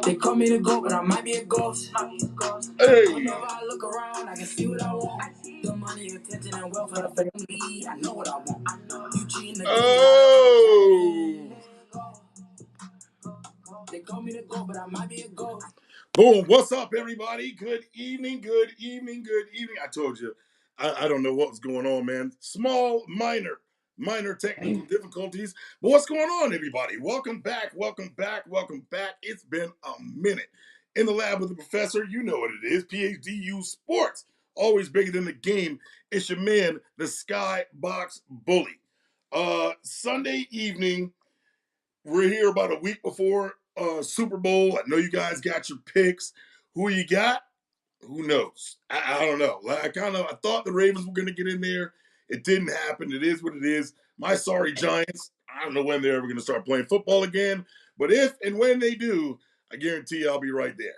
They call me the GOAT, but I might be a ghost. Hey. Whenever I look around, I can see what I want. The money, attention, and wealth for the family. I know what I want. You cheating again. Oh. They call me the GOAT, but I might be a ghost. Boom. What's up, everybody? Good evening, good evening, good evening. I told you, I don't know what was going on, man. Small, minor technical difficulties. But what's going on, everybody? Welcome back, welcome back, welcome back. It's been a minute. In the lab with the professor, you know what it is. PhDU Sports. Always bigger than the game. It's your man, the Skybox Bully. Sunday evening, we're here about a week before Super Bowl. I know you guys got your picks. Who you got? Who knows? I don't know. I thought the Ravens were going to get in there. It didn't happen. It is what it is. My sorry Giants. I don't know when they're ever going to start playing football again. But if and when they do, I guarantee I'll be right there.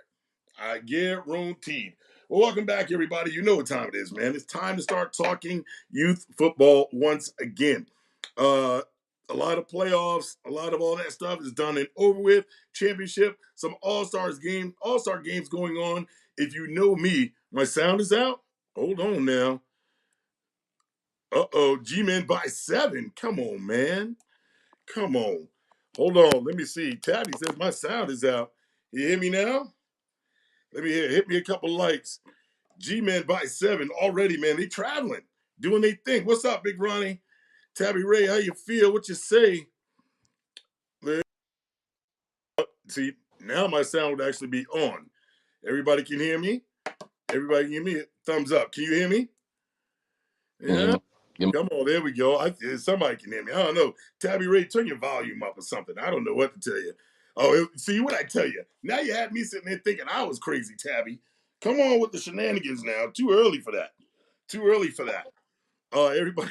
I guaranteed. Well, welcome back, everybody. You know what time it is, man. It's time to start talking youth football once again. A lot of playoffs, a lot of all that stuff is done and over with. Championship, some all-star games going on. If you know me, my sound is out. Hold on now. G-Men by 7. Come on, man. Come on. Hold on. Let me see. Tabby says my sound is out. You hear me now? Let me hear. Hit me a couple likes. G-Men by 7 already, man. They traveling, doing their thing. What's up, Big Ronnie? Tabby Ray, how you feel? What you say? See, now my sound would actually be on. Everybody can hear me? Everybody can hear me? Thumbs up. Can you hear me? Yeah? Come on, there we go. Somebody can hear me. I don't know. Tabby Ray, turn your volume up or something. I don't know what to tell you. Oh, see what I tell you. Now you had me sitting there thinking I was crazy, Tabby. Come on with the shenanigans now. Too early for that. Too early for that. Everybody,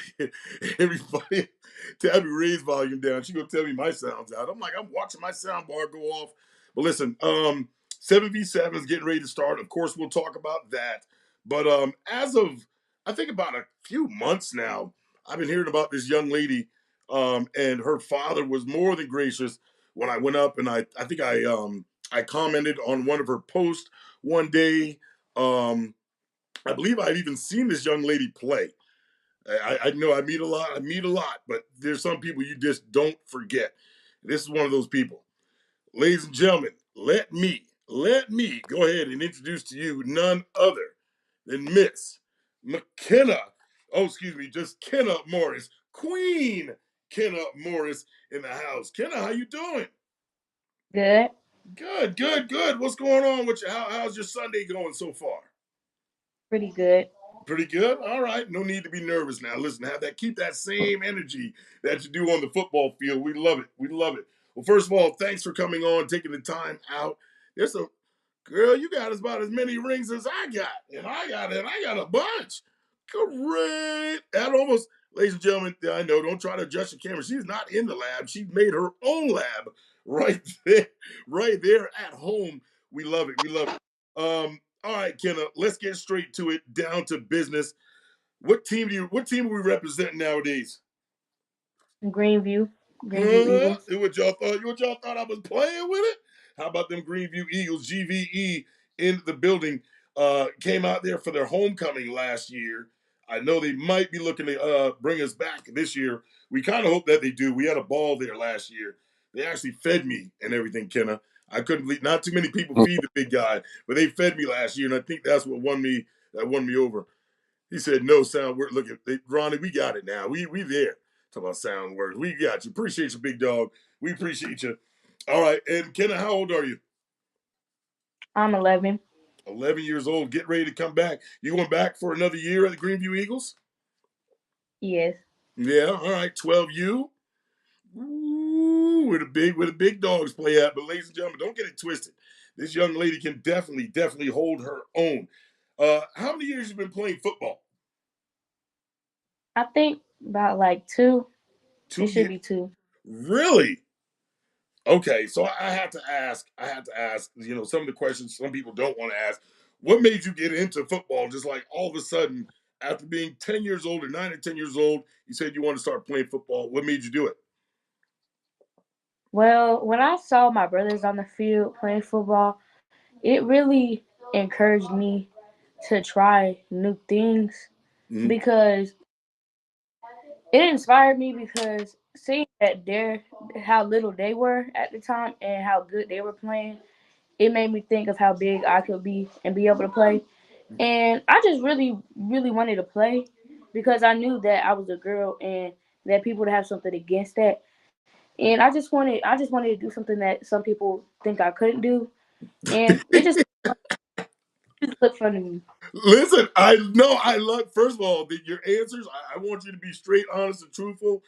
Tabby Ray's volume down. She gonna tell me my sound's out. I'm like, I'm watching my sound bar go off. But listen, 7v7 is getting ready to start. Of course, we'll talk about that. But as of I think about a few months now, I've been hearing about this young lady, and her father was more than gracious when I went up and I think I commented on one of her posts one day. I believe I'd even seen this young lady play. I know I meet a lot, but there's some people you just don't forget. This is one of those people. Ladies and gentlemen, let me go ahead and introduce to you none other than Miss McKenna. Oh, excuse me, just Kenna Morris, Queen Kenna Morris in the house. Kenna, how you doing? Good. Good. What's going on with you? How's your Sunday going so far? Pretty good. Pretty good. All right. No need to be nervous now. Listen, keep that same energy that you do on the football field. We love it. Well, first of all, thanks for coming on, taking the time out. There's a girl, you got about as many rings as I got. And I got a bunch. Great. That almost, ladies and gentlemen, I know, don't try to adjust your camera. She's not in the lab. She's made her own lab right there at home. We love it. All right, Kenna, let's get straight to it, down to business. What team are we representing nowadays? Greenview Eagles. What y'all thought I was playing with it? How about them Greenview Eagles, GVE in the building? Came out there for their homecoming last year. I know they might be looking to bring us back this year. We kind of hope that they do. We had a ball there last year. They actually fed me and everything, Kenna. I couldn't believe not too many people feed the big guy, but they fed me last year, and I think that's what won me over. He said, no sound word. Look at Ronnie, we got it now. We there. Talk about sound words. We got you. Appreciate you, big dog. We appreciate you. All right. And Kenna, how old are you? I'm 11. 11 years old. Get ready to come back. You going back for another year at the Greenview Eagles? Yes. Yeah. All right. 12U. Ooh, where the big dogs play at. But ladies and gentlemen, don't get it twisted. This young lady can definitely hold her own. How many years you been playing football? I think about like 2. It should be 2. Really? Okay, so I had to ask, some of the questions some people don't want to ask. What made you get into football just like all of a sudden after being 10 years old or 9 or 10 years old, you said you want to start playing football. What made you do it? Well, when I saw my brothers on the field playing football, it really encouraged me to try new things Mm-hmm. because it inspired me because seeing that they're how little they were at the time and how good they were playing, it made me think of how big I could be and be able to play. And I just really, really wanted to play because I knew that I was a girl and that people would have something against that. And I just wanted to do something that some people think I couldn't do, and it just looked fun to me. Listen, I know I love. First of all, your answers. I want you to be straight, honest, and truthful.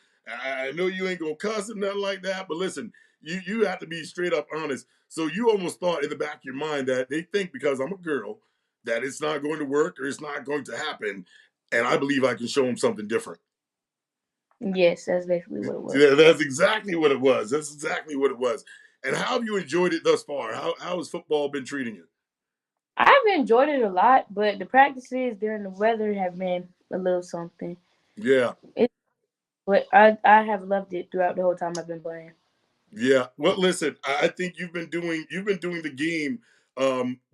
I know you ain't gonna cuss and nothing like that, but listen, you have to be straight up honest. So you almost thought in the back of your mind that they think because I'm a girl that it's not going to work or it's not going to happen, and I believe I can show them something different. Yes, that's basically what it was. Yeah, that's exactly what it was. That's exactly what it was. And how have you enjoyed it thus far? How has football been treating you? I've enjoyed it a lot, but the practices during the weather have been a little something. Yeah. It, but I have loved it throughout the whole time I've been playing. Yeah. Well, listen, I think you've been doing the game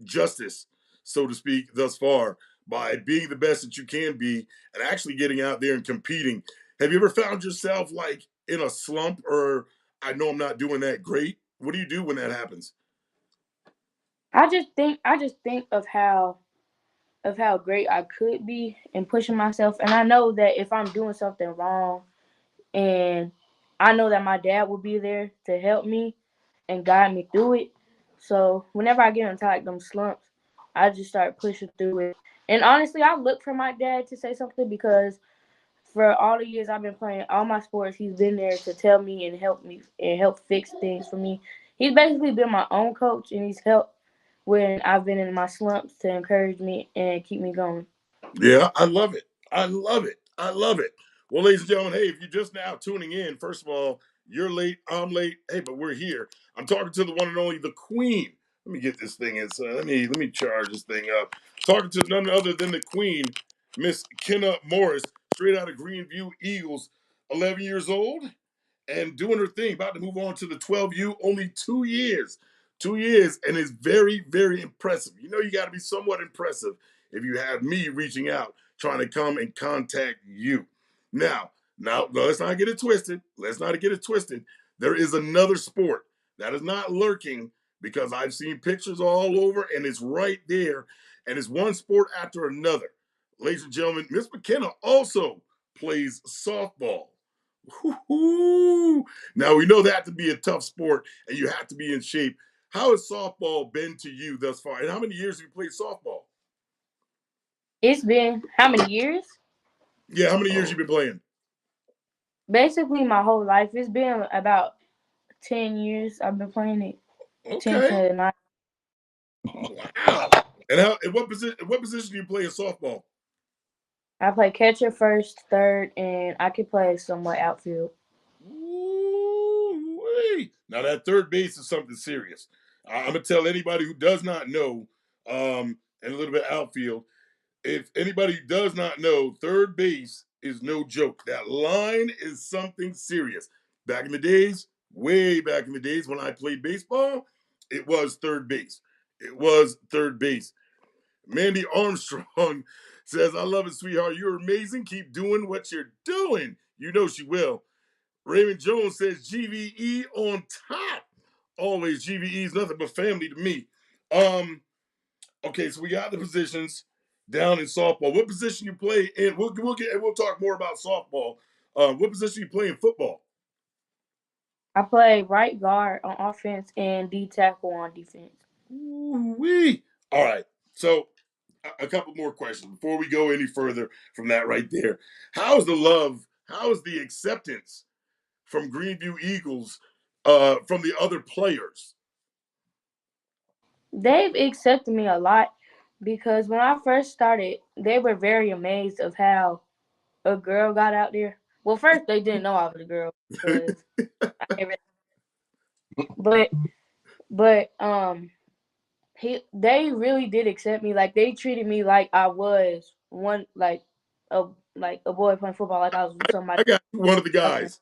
justice, so to speak, thus far by being the best that you can be and actually getting out there and competing. Have you ever found yourself like in a slump or I know I'm not doing that great? What do you do when that happens? I just think of how great I could be and pushing myself, and I know that if I'm doing something wrong, and I know that my dad will be there to help me and guide me through it. So whenever I get into like them slumps, I just start pushing through it. And honestly, I look for my dad to say something because for all the years I've been playing all my sports, he's been there to tell me and help fix things for me. He's basically been my own coach, and he's helped when I've been in my slumps to encourage me and keep me going. Yeah, I love it. I love it. I love it. Well, ladies and gentlemen, hey, if you're just now tuning in, first of all, you're late, I'm late. Hey, but we're here. I'm talking to the one and only the Queen. Let me get this thing in. So let me charge this thing up. Talking to none other than the Queen, Miss Kenna Morris, straight out of Greenview Eagles, 11 years old and doing her thing. About to move on to the 12U, only 2 years. 2 years, and it's very, very impressive. You know, you got to be somewhat impressive if you have me reaching out, trying to come and contact you. Now, let's not get it twisted. Let's not get it twisted. There is another sport that is not lurking because I've seen pictures all over and it's right there. And it's one sport after another. Ladies and gentlemen, Miss McKenna also plays softball. Woo-hoo. Now we know that to be a tough sport and you have to be in shape. How has softball been to you thus far? And how many years have you played softball? It's been how many years? Yeah, how many years you been playing? Basically, my whole life. It's been about 10 years I've been playing it. Ten Okay. to nine. Wow. And what position do you play in softball? I play catcher, first, third, and I can play somewhat outfield. Ooh-wee. Now that third base is something serious. I'm gonna tell anybody who does not know, and a little bit outfield. If anybody does not know, third base is no joke. That line is something serious. Back in the days, way back in the days when I played baseball, it was third base. It was third base. Mandy Armstrong says, I love it, sweetheart. You're amazing. Keep doing what you're doing. You know she will. Raymond Jones says, GVE on top. Always GVE is nothing but family to me. Um, Okay, so we got the positions down in softball. What position you play in? We'll talk more about softball. What position you play in football? I play right guard on offense and D tackle on defense. Ooh-wee. All right. So a couple more questions before we go any further from that right there. How's the love? How is the acceptance from Greenview Eagles from the other players? They've accepted me a lot because when I first started, they were very amazed of how a girl got out there. Well, first they didn't know I was a girl because I never, but but they really did accept me. Like they treated me like I was one a like a boy playing football, like I was somebody I got one of the else. guys.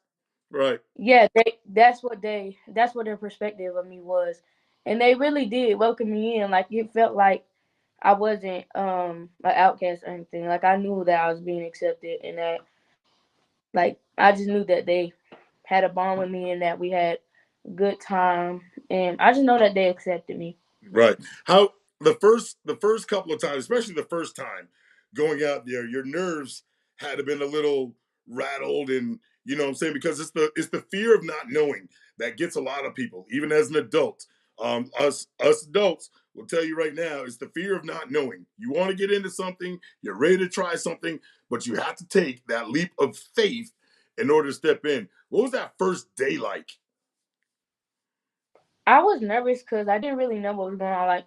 Right. Yeah, that's what their perspective of me was. And they really did welcome me in. Like it felt like I wasn't an outcast or anything. Like I knew that I was being accepted and that like I just knew that they had a bond with me and that we had a good time and I just know that they accepted me. Right. How the first couple of times, especially the first time going out there, your nerves had to been a little rattled, and you know what I'm saying, because it's the fear of not knowing that gets a lot of people, even as an adult. Us adults will tell you right now, it's the fear of not knowing. You want to get into something, you're ready to try something, but you have to take that leap of faith in order to step in. What was that first day like? I was nervous because I didn't really know what was going on. Like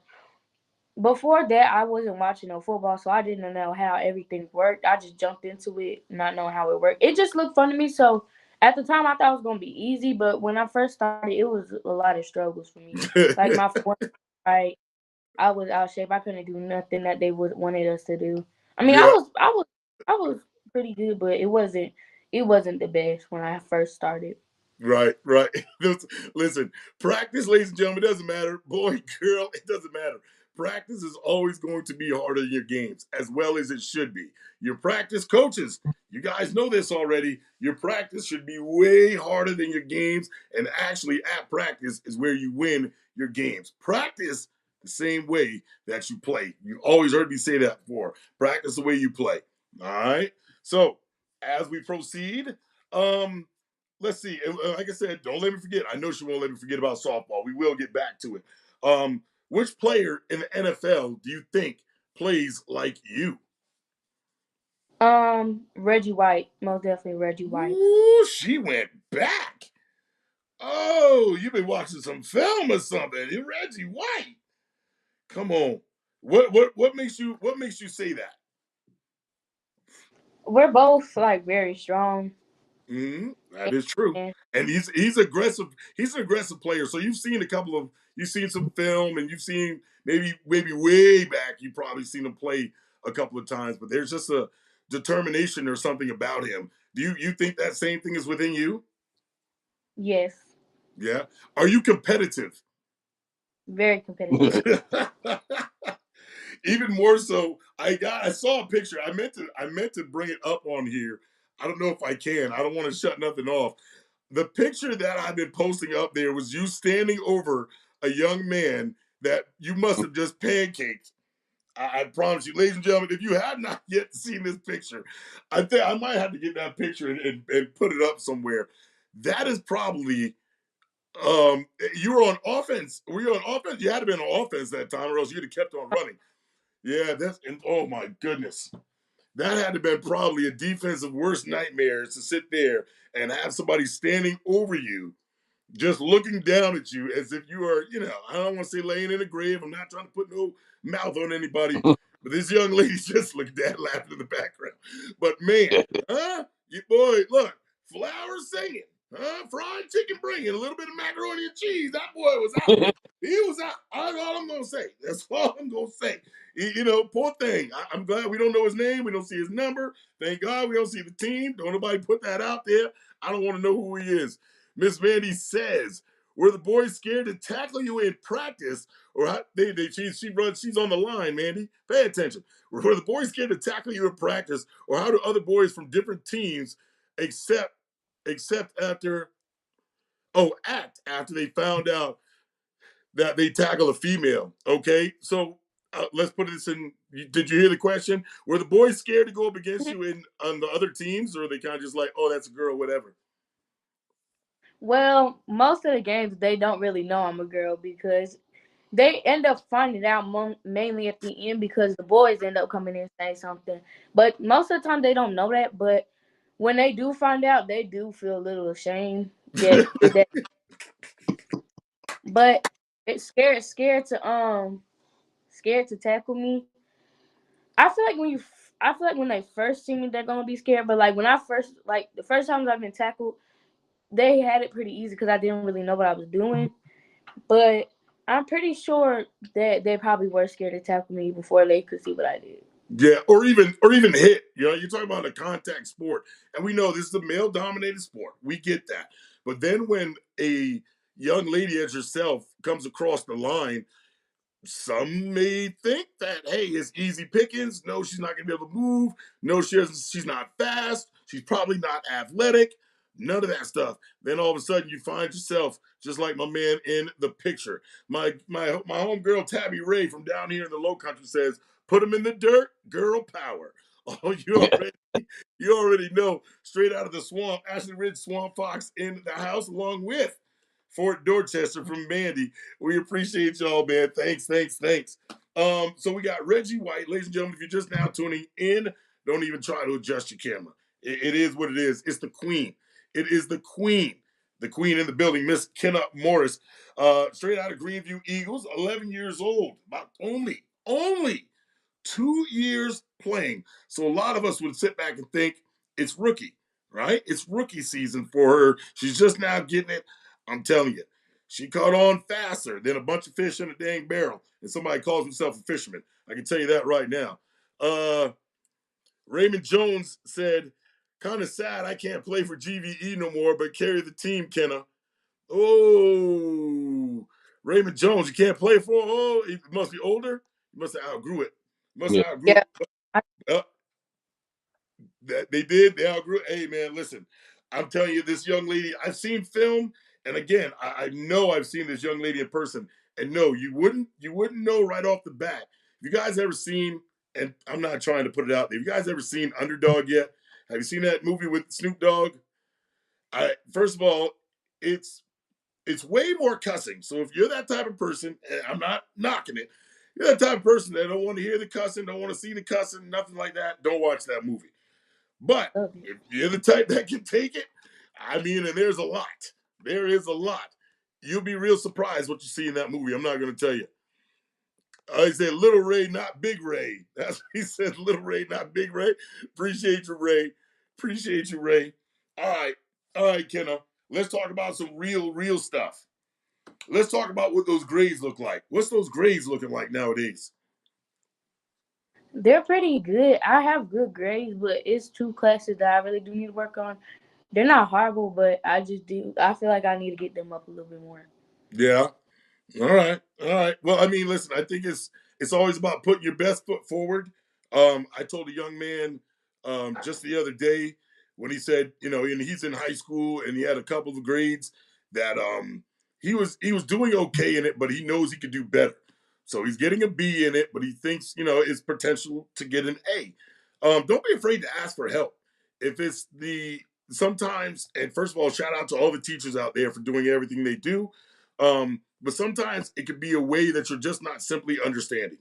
before that, I wasn't watching no football, so I didn't know how everything worked. I just jumped into it, not knowing how it worked. It just looked fun to me. So at the time, I thought it was gonna be easy, but when I first started, it was a lot of struggles for me. Like my form, right, I was out of shape. I couldn't do nothing that they would wanted us to do. I mean, Yeah. I was pretty good, but it wasn't the best when I first started. Right, right. Listen, practice, ladies and gentlemen, it doesn't matter. Boy, girl, it doesn't matter. Practice is always going to be harder than your games, as well as it should be. Your practice coaches, you guys know this already. Your practice should be way harder than your games. And actually, at practice is where you win your games. Practice the same way that you play. You always heard me say that before. Practice the way you play. All right. So, as we proceed, um, let's see. Like I said, don't let me forget. I know she won't let me forget about softball. We will get back to it. Which player in the NFL do you think plays like you? Reggie White, most definitely Reggie White. Ooh, she went back. Oh, you've been watching some film or something. You're Reggie White. Come on. What makes you say that? We're both like very strong. That is true. And And he's aggressive. He's an aggressive player. So you've seen some film, and you've seen maybe way back. You've probably seen him play a couple of times. But there's just a determination or something about him. Do you think that same thing is within you? yes, Yeah. Are you competitive? very competitive. Even more so, I saw a picture. I meant to bring it up on here. I don't know if I can. I don't want to shut nothing off. The picture that I've been posting up there was you standing over a young man that you must have just pancaked. I promise you, ladies and gentlemen, if you have not yet seen this picture, I think I might have to get that picture and put it up somewhere. That is probably you were on offense. Were you on offense? You had to be on offense that time, or else you'd have kept on running. Yeah, that's and oh my goodness. That had to have been probably a defensive worst nightmare is to sit there and have somebody standing over you just looking down at you as if you are, I don't want to say laying in a grave. I'm not trying to put no mouth on anybody, but this young lady just looked at laughing in the background. But man, huh? You boy, look, flowers singing, huh? Fried chicken bringing, a little bit of macaroni and cheese. That boy was out. He was out. That's all I'm gonna say. That's all I'm gonna say. Poor thing. I'm glad we don't know his name. We don't see his number. Thank God we don't see the team. Don't nobody put that out there. I don't want to know who he is. Miss Vandy says, "Were the boys scared to tackle you in practice, or how, she runs? She's on the line, Mandy. Pay attention. Were the boys scared to tackle you in practice, or how do other boys from different teams accept after act after they found out that they tackle a female? Okay, so let's put this in. Did you hear the question? Were the boys scared to go up against you in on the other teams, or are they kind of just like, oh, that's a girl, whatever? Well, most of the games they don't really know I'm a girl because they end up finding out mainly at the end because the boys end up coming in and saying something. But most of the time they don't know that. But when they do find out, they do feel a little ashamed that but it's scared to tackle me. I feel like I feel like when they first see me, they're gonna be scared. But like when I first, like the first times I've been tackled, they had it pretty easy because I didn't really know what I was doing. But I'm pretty sure that they probably were scared to tackle me before they could see what I did. Yeah, or even hit. You know, you're talking about a contact sport, and we know this is a male dominated sport. We get that, but then when a young lady as yourself comes across the line, some may think that hey, it's easy pickings. No, she's not going to be able to move. No, she's not fast. She's probably not athletic. None of that stuff. Then all of a sudden, you find yourself just like my man in the picture. My homegirl Tabby Ray from down here in the Low Country says, "Put them in the dirt, girl power." Oh, you already know. Straight out of the swamp, Ashley Ridge Swamp Fox in the house, along with Fort Dorchester from Mandy. We appreciate y'all, man. Thanks, thanks, thanks. So we got Reggie White, ladies and gentlemen. If you're just now tuning in, don't even try to adjust your camera. It is what it is. It's the queen. It is the queen. The queen in the building, Miss Kenna Morris, straight out of Greenview Eagles, 11 years old, about only 2 years playing. So a lot of us would sit back and think it's rookie, right? It's rookie season for her. She's just now getting it. I'm telling you, she caught on faster than a bunch of fish in a dang barrel. And somebody calls himself a fisherman. I can tell you that right now. Raymond Jones said, kind of sad I can't play for GVE no more, but carry the team, Kenna. Oh, Raymond Jones, you can't play for? Oh, he must be older. He must have outgrew it. Must Yeah. have outgrew Yeah. it. Uh, that they did. They outgrew. Hey man, listen. I'm telling you, this young lady. I've seen film, and again, I know I've seen this young lady in person. And no, you wouldn't know right off the bat. Have you guys ever seen? And I'm not trying to put it out there. Have you guys ever seen Underdog yet? Have you seen that movie with Snoop Dogg? I first of all, it's it's way more cussing. So if you're that type of person, and I'm not knocking it, you're that type of person that don't want to hear the cussing, don't want to see the cussing, nothing like that. Don't watch that movie. But Love it. if you're the type that can take it, I mean, and there's a lot. There is a lot. You'll be real surprised what you see in that movie. I'm not going to tell you. He said, Little Ray, not Big Ray. That's what he said, Little Ray, not Big Ray. Appreciate you, Ray. Appreciate you, Ray. All right. All right, Kenna. Let's talk about some real stuff. Let's talk about what those grades look like. What's those grades looking like nowadays? They're pretty good. I have good grades, but it's two classes that I really do need to work on. They're not horrible, but I just do. I feel like I need to get them up a little bit more. Yeah. All right, all right. Well, I mean, listen, I think it's always about putting your best foot forward. I told a young man just the other day when he said, and he's in high school and he had a couple of grades that he was doing okay in it, but he knows he could do better. So he's getting a B in it, but he thinks it's potential to get an A. Don't be afraid to ask for help. If it's the sometimes, and first of all, shout out to all the teachers out there for doing everything they do. But sometimes it could be a way that you're just not simply understanding.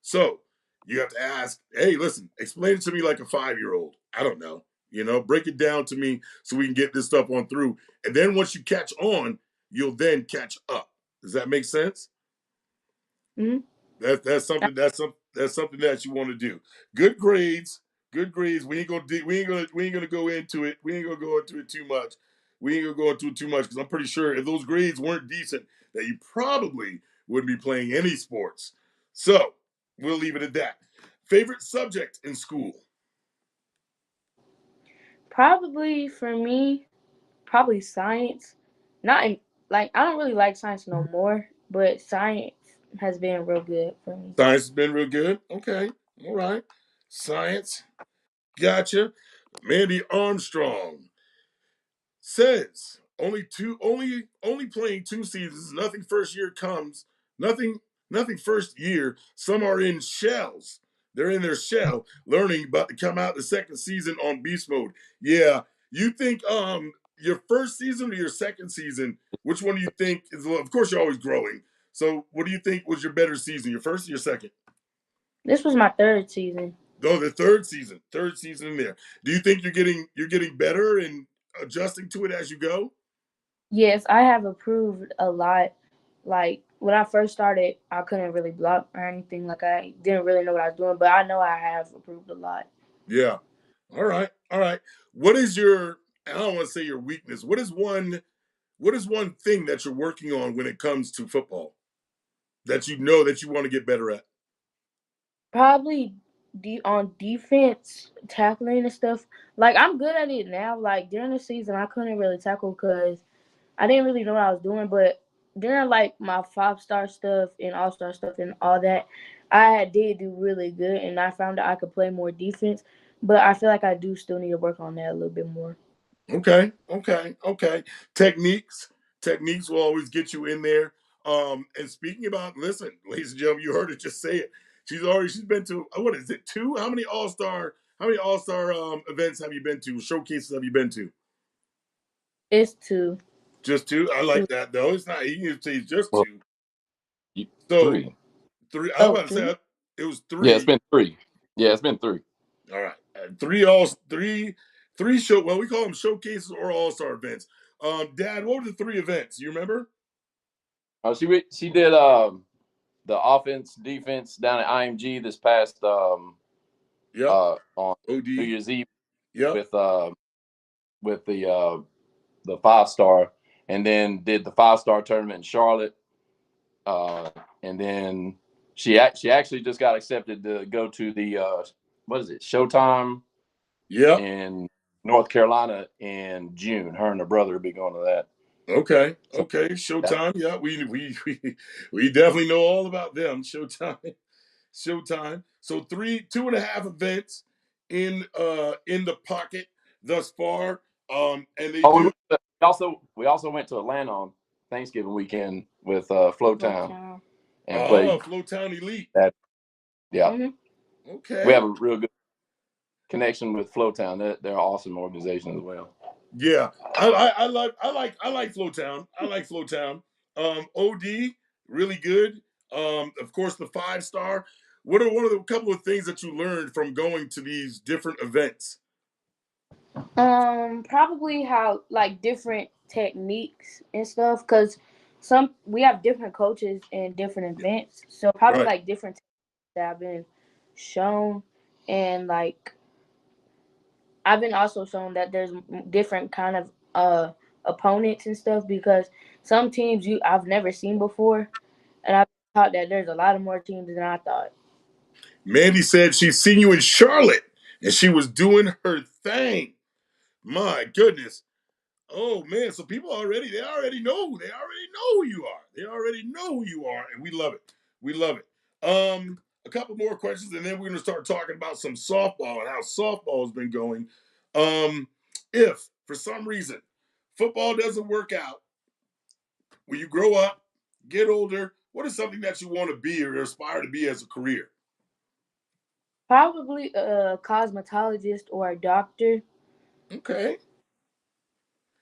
So you have to ask, hey, listen, explain it to me like a 5-year-old. I don't know. Break it down to me so we can get this stuff on through. And then once you catch on, you'll then catch up. Does that make sense? Hmm. That's something that you want to do. Good grades, good grades. We ain't gonna go into it. We ain't gonna go into it too much. We ain't gonna go into it too much because I'm pretty sure if those grades weren't decent, that you probably wouldn't be playing any sports. So we'll leave it at that. Favorite subject in school? Probably for me, probably science. Not in, like I don't really like science no more, but science has been real good for me. Science has been real good. Okay, all right. Science, gotcha. Mandy Armstrong says only playing 2 seasons. Nothing first year comes. Nothing nothing first year. Some are in shells. They're in their shell, learning, about to come out the second season on beast mode. Yeah, you think your first season or your second season? Which one do you think is? Well, of course, you're always growing. So, what do you think was your better season, your first or your second? This was my third season. Oh, the third season in there. Do you think you're getting better and adjusting to it as you go? Yes, I have improved a lot. Like when I first started, I couldn't really block or anything. Like I didn't really know what I was doing, but I know I have improved a lot. Yeah. All right. All right. What is your? I don't want to say your weakness. What is one thing that you're working on when it comes to football that you know that you want to get better at? Probably. on defense, tackling and stuff. Like I'm good at it now. Like during the season, I couldn't really tackle because I didn't really know what I was doing. But during like my 5-star stuff and all-star stuff and all that, I did do really good, and I found out I could play more defense. But I feel like I do still need to work on that a little bit more. Okay. Techniques will always get you in there. And speaking about, listen, ladies and gentlemen, you heard her just say it. She's been to what is it, two? How many all star events have you been to? Showcases have you been to? It's two. Just two. I Two. like that though. It's not. You can say it's just Well, two. So three. three. I'm Oh, about to say three. it was Yeah, it's three. been three. Yeah, it's been three. All right, three show. Well, we call them showcases or all star events. Dad, what were the three events? You remember? She did the offense defense down at IMG this past Yep. on OD. New Year's Eve Yep. with the 5-star, and then did the 5-star tournament in Charlotte, and then she actually just got accepted to go to the what is it, Showtime Yep. in North Carolina in June. Her and her brother will be going to that. Okay. So, Showtime. Yeah, we definitely know all about them. Showtime. So 2.5 events in the pocket thus far. And they do. we also went to Atlanta on Thanksgiving weekend with Flowtown and played Flowtown Elite. that. Yeah. Mm-hmm. Okay. We have a real good connection with Flowtown. They're an awesome organization as well. Yeah, I like Flowtown. I like Flowtown. OD really good. Of course, the 5-star. What are one of the couple of things that you learned from going to these different events? Probably how like different techniques and stuff, cause we have different coaches and different events, so probably Right. like different techniques that have been shown, and like I've been also shown that there's different kind of opponents and stuff, because some teams I've never seen before, and I've thought that there's a lot of more teams than I thought. Mandy said she's seen you in Charlotte and she was doing her thing. My goodness. Oh man, so people they already know who you are. They already know who you are, and we love it. We love it. A couple more questions, and then we're gonna start talking about some softball and how softball has been going. If for some reason football doesn't work out, when you grow up, get older, what is something that you want to be or aspire to be as a career? Probably a cosmetologist or a doctor. Okay.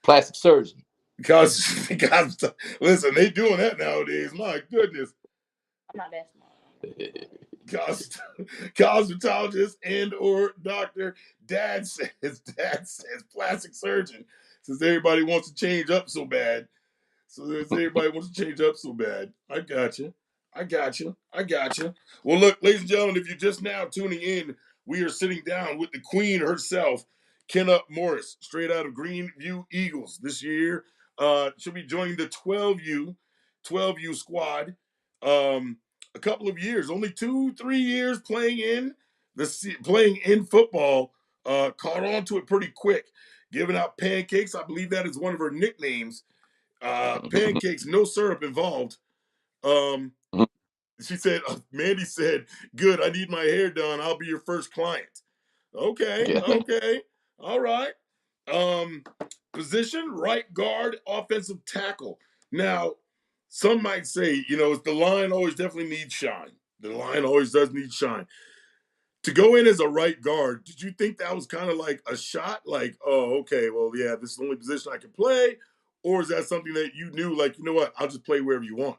Plastic surgeon. Because listen, they doing that nowadays. My goodness. I'm not that smart. Cosmetologist and or doctor. Dad says plastic surgeon. Since everybody wants to change up so bad. I got you. Well, look, ladies and gentlemen, if you're just now tuning in, we are sitting down with the queen herself, Kenna Morris, straight out of Greenview Eagles. This year, she'll be joining the 12U squad. A couple of years, only 2-3 years playing in football. Caught on to it pretty quick. Giving out pancakes, I believe that is one of her nicknames. Pancakes, no syrup involved. She said, Mandy said, good, I need my hair done. I'll be your first client. Okay. All right. Position, right guard, offensive tackle. Now, some might say, the line always definitely needs shine. The line always does need shine. To go in as a right guard, did you think that was kind of like a shot? Like, oh, okay, well, yeah, this is the only position I can play? Or is that something that you knew, like, you know what, I'll just play wherever you want?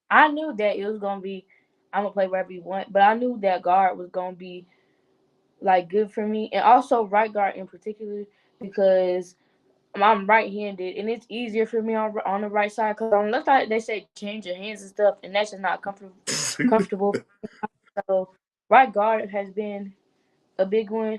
I knew that it was gonna be I'm gonna play wherever you want, but I knew that guard was gonna be like good for me, and also right guard in particular, because I'm right-handed and it's easier for me on the right side, because on the left side they say change your hands and stuff, and that's just not comfortable. So right guard has been a big one,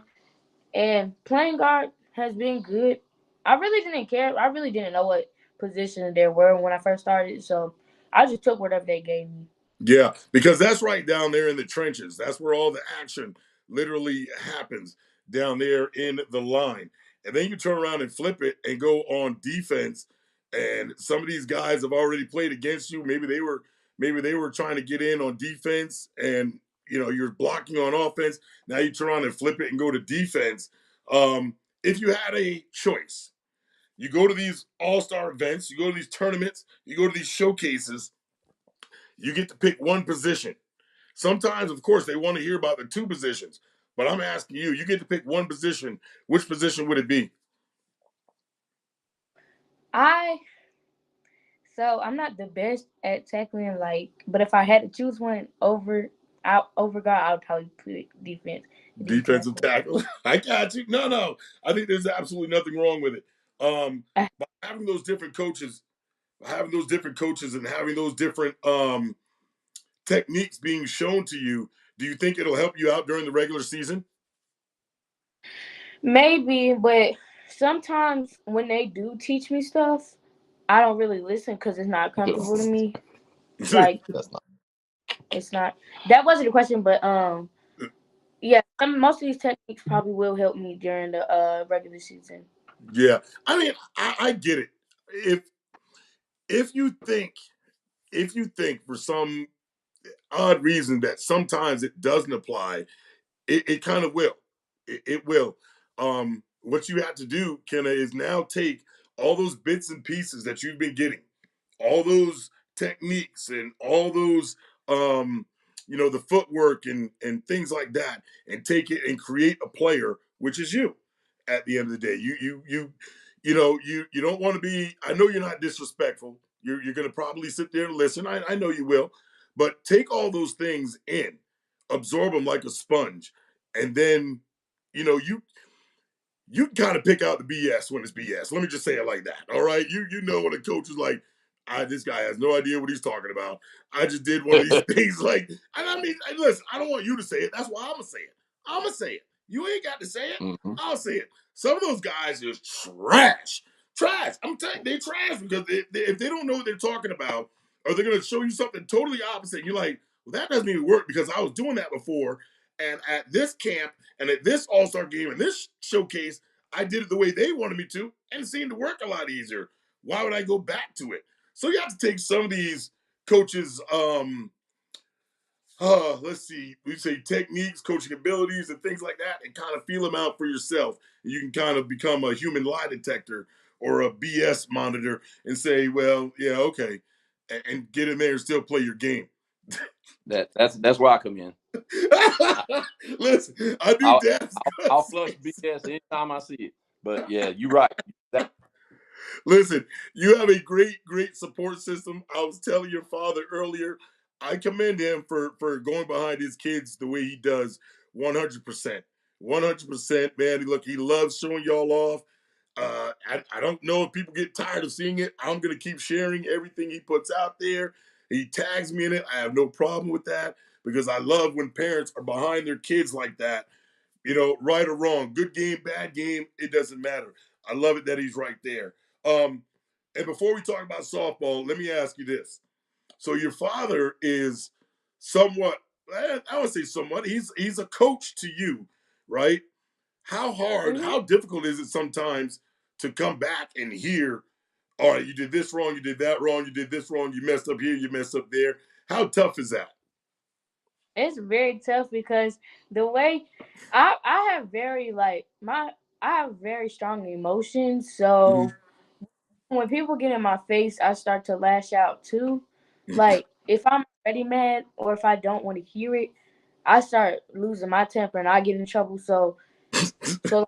and playing guard has been good. I really didn't care. I really didn't know what position there were when I first started, so I just took whatever they gave me. Yeah, because that's right down there in the trenches. That's where all the action literally happens, down there in the line. And then you turn around and flip it and go on defense. And some of these guys have already played against you. Maybe they were trying to get in on defense, and you're blocking on offense. Now you turn around and flip it and go to defense. If you had a choice, you go to these all-star events, you go to these tournaments, you go to these showcases, you get to pick one position. Sometimes, of course, they want to hear about the two positions, but I'm asking you, you get to pick one position. Which position would it be? I'm not the best at tackling, but if I had to choose one over God, I would probably put defense. Defensive Tackle. tackle. I got you. No. I think there's absolutely nothing wrong with it. By having those different coaches, and having those different techniques being shown to you, do you think it'll help you out during the regular season? Maybe, but sometimes when they do teach me stuff, I don't really listen because it's not comfortable to me. Like That's not. it's not. That wasn't a question, but yeah, most of these techniques probably will help me during the regular season. Yeah, I mean, I get it. If you think for some odd reason that sometimes it doesn't apply, it kind of will. It will. What you have to do, Kenna, is now take all those bits and pieces that you've been getting, all those techniques and all those, the footwork and things like that, and take it and create a player, which is you. At the end of the day, you don't want to be. I know you're not disrespectful. You're going to probably sit there and listen. I know you will, but take all those things in, absorb them like a sponge, and then you know you kind of pick out the BS when it's BS. Let me just say it like that. All right, you know when a coach is like, this guy has no idea what he's talking about. I just did one of these things like, and I mean, listen, I don't want you to say it. That's why I'm gonna say it. I'm gonna say it. You ain't got to say it. Mm-hmm. I'll say it. Some of those guys is trash. Trash. I'm telling you, they trash because if they don't know what they're talking about, or they're gonna show you something totally opposite, you're like, well, that doesn't even work because I was doing that before. And at this camp and at this all-star game and this showcase, I did it the way they wanted me to, and it seemed to work a lot easier. Why would I go back to it? So you have to take some of these coaches, let's see, we say techniques, coaching abilities, and things like that, and kind of feel them out for yourself. And you can kind of become a human lie detector or a BS monitor and say, well, yeah, okay, and get in there and still play your game. That's where I come in. Listen, I do I'll flush BS anytime I see it. But yeah, you're right. Listen, you have a great support system. I was telling your father earlier, I commend him for going behind his kids the way he does, 100%. 100%, man. Look, he loves showing y'all off. I don't know if people get tired of seeing it. I'm gonna keep sharing everything he puts out there. He tags me in it. I have no problem with that because I love when parents are behind their kids like that. Right or wrong, good game, bad game, it doesn't matter. I love it that he's right there. And before we talk about softball, let me ask you this. So your father is somewhat, I would say somewhat, he's a coach to you, right? How hard, how difficult is it sometimes to come back and hear, all right, you did this wrong, you did that wrong, you did this wrong, you messed up here, you messed up there. How tough is that? It's very tough because the way I have I have very strong emotions, so when people get in my face, I start to lash out too. Like if I'm already mad or if I don't want to hear it, I start losing my temper and I get in trouble. So like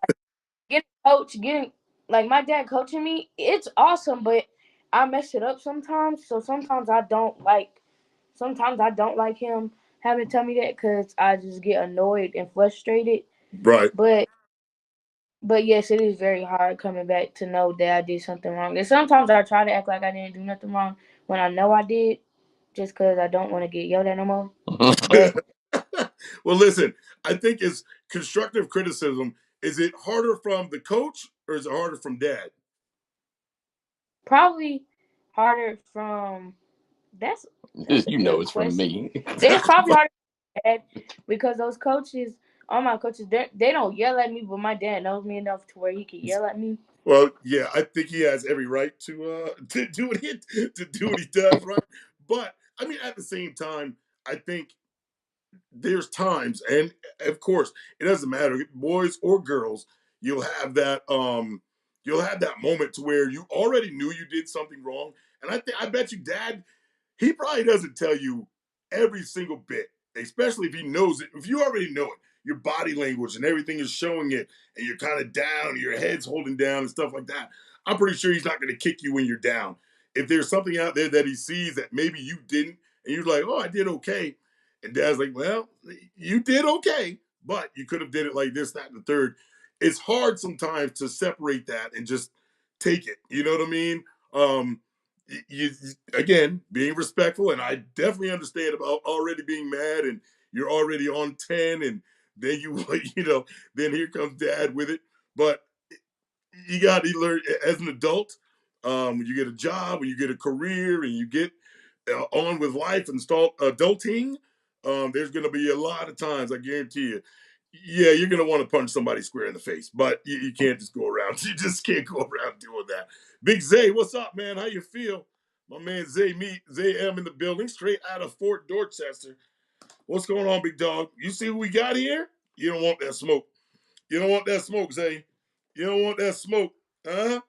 getting like my dad coaching me, it's awesome, but I mess it up sometimes. So sometimes I don't like him having to tell me that because I just get annoyed and frustrated. Right. But yes, it is very hard coming back to know that I did something wrong. And sometimes I try to act like I didn't do nothing wrong when I know I did, just because I don't want to get yelled at no more. But Well, listen, I think it's constructive criticism. Is it harder from the coach or is it harder from dad? probably harder from That's You know it's from me. It's probably hard to dad because those coaches, all my coaches, they don't yell at me, but my dad knows me enough to where he can yell at me. Well, yeah, I think he has every right to do what he does, right? But I mean, at the same time, I think there's times, and of course, it doesn't matter, boys or girls, you'll have that you'll have that moment to where you already knew you did something wrong, and I bet you, Dad, he probably doesn't tell you every single bit, especially if he knows it. If you already know it, your body language and everything is showing it, and you're kind of down, your head's holding down, and stuff like that. I'm pretty sure he's not going to kick you when you're down. If there's something out there that he sees that maybe you didn't, and you're like, "Oh, I did okay," and Dad's like, "Well, you did okay, but you could have did it like this, that, and the third." It's hard sometimes to separate that and just take it. You know what I mean? You again being respectful, and I definitely understand about already being mad and you're already on 10, and then you then here comes Dad with it. But you got to learn as an adult. When you get a job, when you get a career, and you get on with life and start adulting, there's going to be a lot of times, I guarantee you, yeah, you're going to want to punch somebody square in the face, but you can't just go around. You just can't go around doing that. Big Zay, what's up, man? How you feel? My man Zay M in the building, straight out of Fort Dorchester. What's going on, big dog? You see who we got here? You don't want that smoke. You don't want that smoke, Zay. You don't want that smoke. Huh?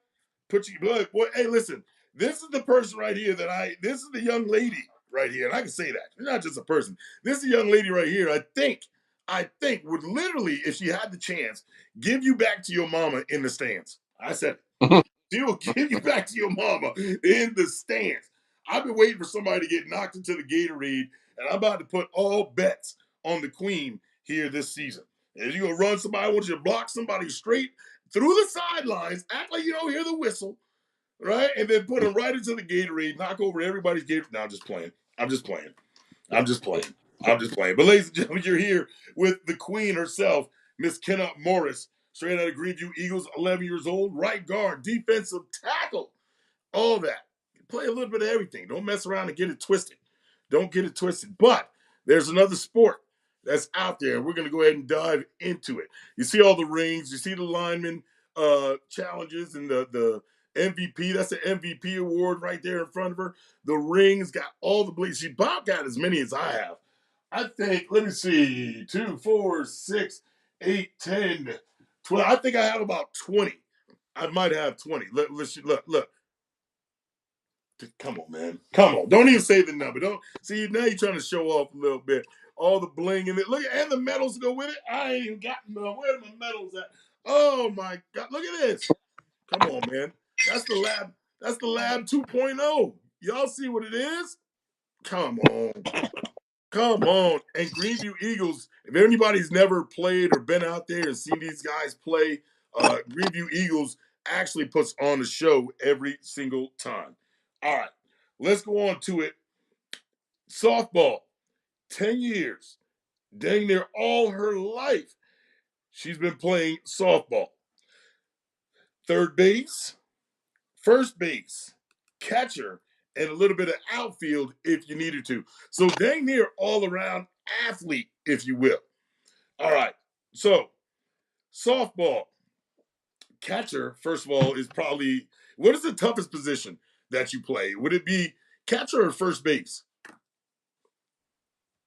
Put your blood. Boy, hey, listen. This is the person right here this is the young lady right here. And I can say that. She's not just a person. This is a young lady right here. I think would literally, if she had the chance, give you back to your mama in the stands. I said it. She will give you back to your mama in the stands. I've been waiting for somebody to get knocked into the Gatorade, and I'm about to put all bets on the Queen here this season. If you're going to run somebody, I want you to block somebody straight through the sidelines, act like you don't hear the whistle, right? And then put them right into the Gatorade, knock over everybody's Gatorade. No, I'm just playing. I'm just playing. I'm just playing. I'm just playing. But ladies and gentlemen, you're here with the Queen herself, Miss Kenna Morris, straight out of Greenview Eagles, 11 years old, right guard, defensive tackle, all that. Play a little bit of everything. Don't mess around and get it twisted. Don't get it twisted. But there's another sport that's out there, and we're going to go ahead and dive into it. You see all the rings. You see the lineman challenges and the MVP. That's the MVP award right there in front of her. The rings got all the bleeds. She about got as many as I have. I think, let me see, 2, 4, 6, 8, 10, 12. I think I have about 20. I might have 20. Look. Come on, man. Come on. Don't even say the number. Don't see now you're trying to show off a little bit. All the bling in it. Look, and the medals go with it. I ain't even got no. Where are my medals at? Oh my God. Look at this. Come on, man. That's the lab. That's the lab 2.0. Y'all see what it is? Come on. Come on. And Greenview Eagles, if anybody's never played or been out there and seen these guys play, Greenview Eagles actually puts on a show every single time. All right, let's go on to it. Softball, 10 years, dang near all her life, she's been playing softball. Third base, first base, catcher, and a little bit of outfield if you needed to. So dang near all around athlete, if you will. All right, so softball, catcher, first of all, is probably, what is the toughest position that you play? Would it be catcher or first base?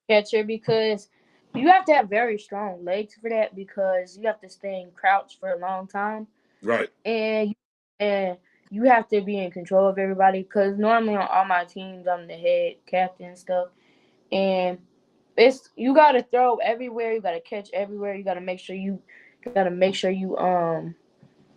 Catcher, because you have to have very strong legs for that because you have to stay in crouch for a long time. Right. And you have to be in control of everybody because normally on all my teams I'm the head captain and stuff. And you gotta throw everywhere, you gotta catch everywhere, you gotta make sure you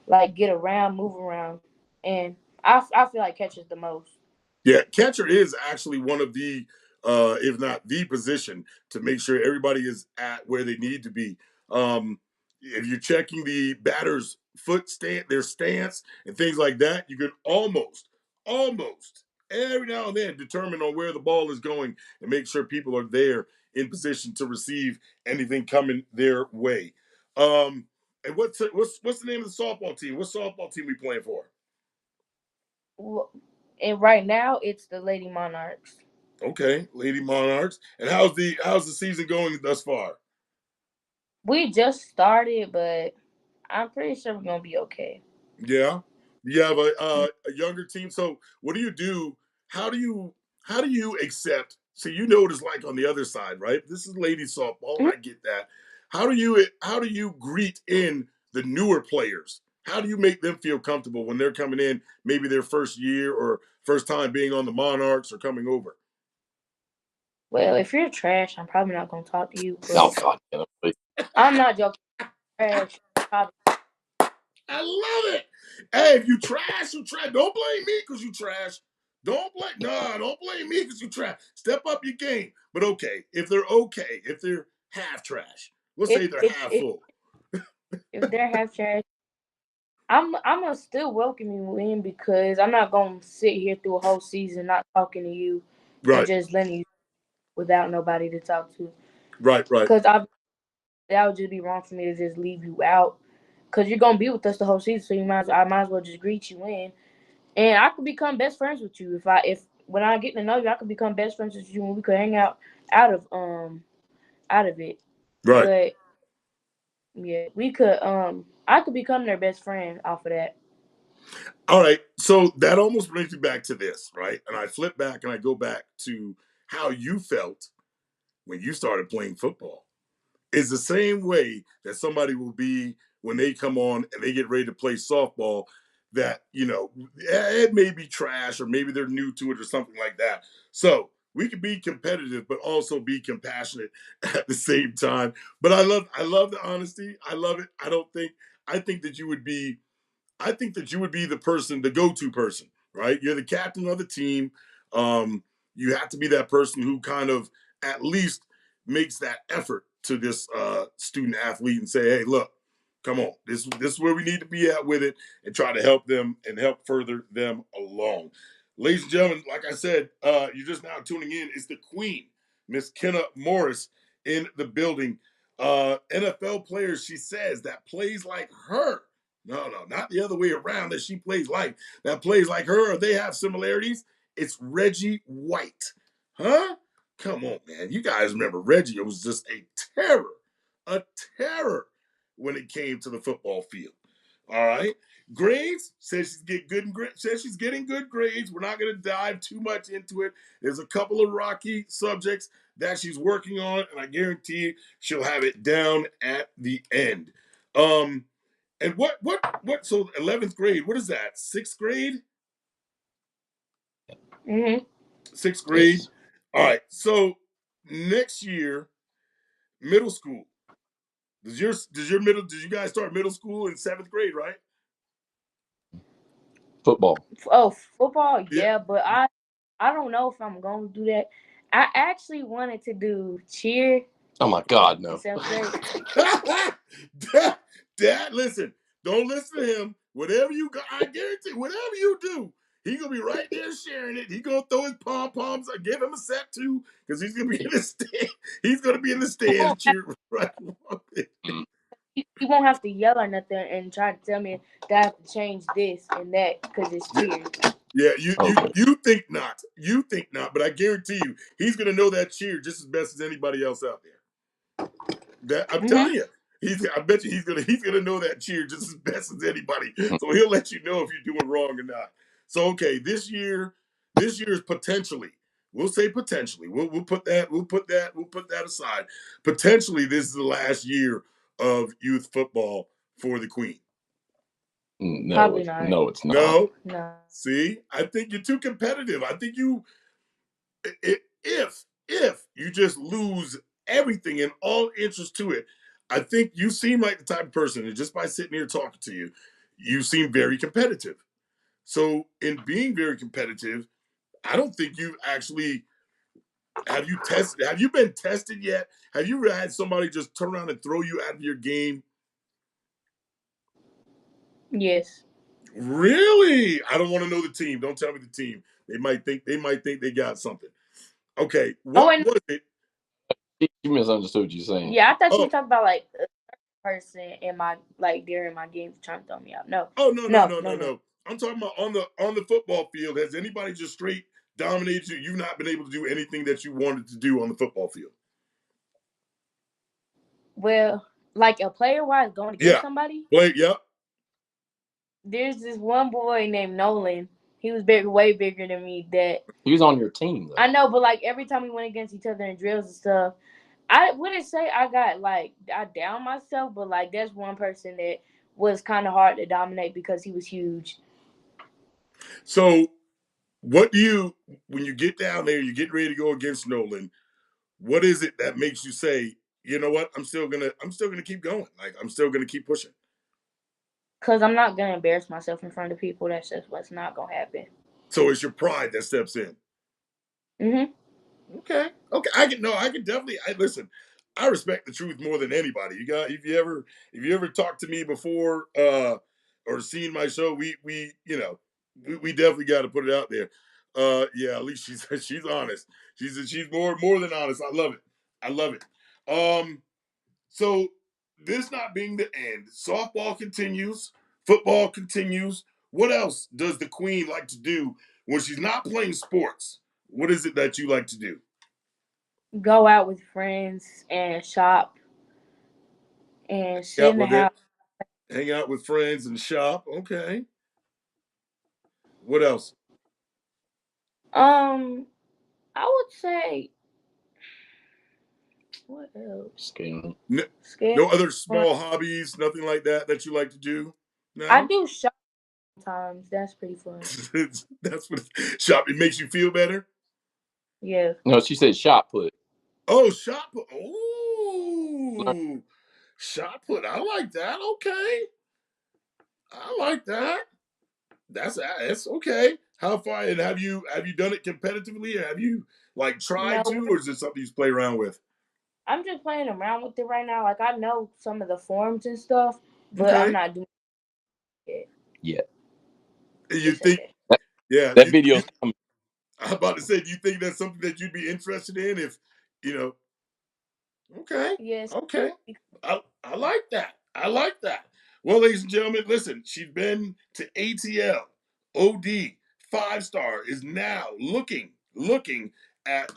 like get around, move around. And I feel like catcher's the most. Yeah, catcher is actually one of the, if not the position to make sure everybody is at where they need to be. If you're checking the batter's foot stand, their stance, and things like that, you can almost, every now and then determine on where the ball is going and make sure people are there in position to receive anything coming their way. And what's the name of the softball team? What softball team we playing for? And right now it's the Lady Monarchs. Okay, Lady Monarchs. And how's the season going thus far? We just started, but I'm pretty sure we're gonna be okay. Yeah, you have a younger team. So what do you do? How do you accept? So you know what it's like on the other side, right? This is lady softball. Mhm. I get that. How do you greet in the newer players? How do you make them feel comfortable when they're coming in, maybe their first year or first time being on the Monarchs or coming over? Well, if you're trash, I'm probably not gonna talk to you. Oh But God, please. I'm not joking. Trash, probably. I love it. Hey, if you trash, you trash. Don't blame me because you trash. Don't blame me because you trash. Step up your game. But okay, if they're half trash, let's If say they're if half if, full. if they're half trash, I'm gonna still welcome you in because I'm not gonna sit here through a whole season not talking to you and Right, just letting you without nobody to talk to. right. Because that would just be wrong for me to just leave you out. Because you're gonna be with us the whole season, so I might as well just greet you in, and I could become best friends with you if when I get to know you, I could become best friends with you and we could hang out of out of it. Right. But yeah, we could I could become their best friend off of that. All right. So that almost brings me back to this, right? And I flip back and I go back to how you felt when you started playing football. Is the same way that somebody will be when they come on and they get ready to play softball that it may be trash or maybe they're new to it or something like that. So we can be competitive but also be compassionate at the same time. But I love the honesty. I love it. I think that you would be the person, the go-to person, right? You're the captain of the team. You have to be that person who kind of at least makes that effort to this student athlete and say, "Hey, look, come on, this is where we need to be at with it," and try to help them and help further them along. Ladies and gentlemen, like I said, you're just now tuning in. It's the Queen, Miss Kenna Morris, in the building. NFL players, she says, that plays like her. No, not the other way around that she plays like. That plays like her or they have similarities. It's Reggie White. Huh? Come on, man. You guys remember Reggie. It was just a terror when it came to the football field. All right. Grades says she's getting good grades. We're not going to dive too much into it. There's a couple of rocky subjects that she's working on, and I guarantee she'll have it down at the end. And what? So 11th grade. What is that? Sixth grade. Mhm. Sixth grade. Yes. All right. So next year, middle school. Did you guys start middle school in 7th grade, right? Football. Oh, football, Yeah. yeah, but I don't know if I'm gonna do that. I actually wanted to do cheer Oh my God, in no. 7th grade. Dad, listen. Don't listen to him. Whatever you got, I guarantee, whatever you do, he gonna be right there sharing it. He gonna throw his pom poms. I give him a set too, because he's gonna be in the stand. He's gonna be in the He stands won't have, cheering right along. Mm. he won't have to yell or nothing and try to tell me that I have to change this and that because it's Yeah, cheer. yeah. You you Okay. you think not. You think not. But I guarantee you, he's gonna know that cheer just as best as anybody else out there. That I'm Mhm. telling you. I bet you he's gonna know that cheer just as best as anybody. Mm. So he'll let you know if you're doing wrong or not. So okay, this year is potentially. We'll say potentially. We'll put that aside. Potentially, this is the last year of youth football for the Queen. Probably not. No, it's not. No, No. see, I think you're too competitive. I think if you just lose everything and all interest to it, I think you seem like the type of person, and just by sitting here talking to you, you seem very competitive. So, in being very competitive, I don't think you've actually have you been tested yet? Have you ever had somebody just turn around and throw you out of your game? Yes. Really? I don't want to know the team. Don't tell me the team. They might think they got something. Okay, Oh, what and was it? You misunderstood what you're saying. yeah, I thought you were Oh, talking about like a person in my like during my games trying to throw me out. No, Oh no no no, no no, no no. no! I'm talking about on the football field. Has anybody just straight dominated you? You've not been able to do anything that you wanted to do on the football field? Well, like a player wise going against Yeah. somebody. Yep. There's this one boy named Nolan. He was way bigger than me. That He was on your team though. I know, but like every time we went against each other in drills and stuff, I wouldn't say I down myself, but like there's one person that was kind of hard to dominate because he was huge. So, what do you, when you get down there, you get ready to go against Nolan? What is it that makes you say, you know what, I'm still gonna keep going. Like I'm still gonna keep pushing. Cause I'm not gonna embarrass myself in front of people. That's just what's not gonna happen. So it's your pride that steps in. Mhm. Okay. I can definitely. Listen. I respect the truth more than anybody. If you ever talked to me before or seen my show, we definitely got to put it out there. Yeah, at least she's honest. She's more than honest. I love it. I love it. So this not being the end, softball continues, football continues. What else does the queen like to do when she's not playing sports? What is it that you like to do? Go out with friends and shop and sit in the house. Hang out with friends and shop. Okay. What else? I would say what else? Skating. No other small hobbies, nothing like that you like to do? No? I do shop sometimes. That's pretty fun. That's what shopping makes you feel better? Yeah. No, she said shot put. Oh, shot put. Oh, shot put. I like that. Okay. I like that. That's okay. How far, and have you done it competitively, or have you like tried No, to, or is it something you just play around with? I'm just playing around with it right now. Like I know some of the forms and stuff, but Okay. I'm not doing it yet. You think? Okay. Yeah. That video's coming. I'm about to say, do you think that's something that you'd be interested in? If you know. Okay. Yes. Okay. I like that. I like that. Well, ladies and gentlemen, listen, she's been to ATL, OD, 5-star, is now looking at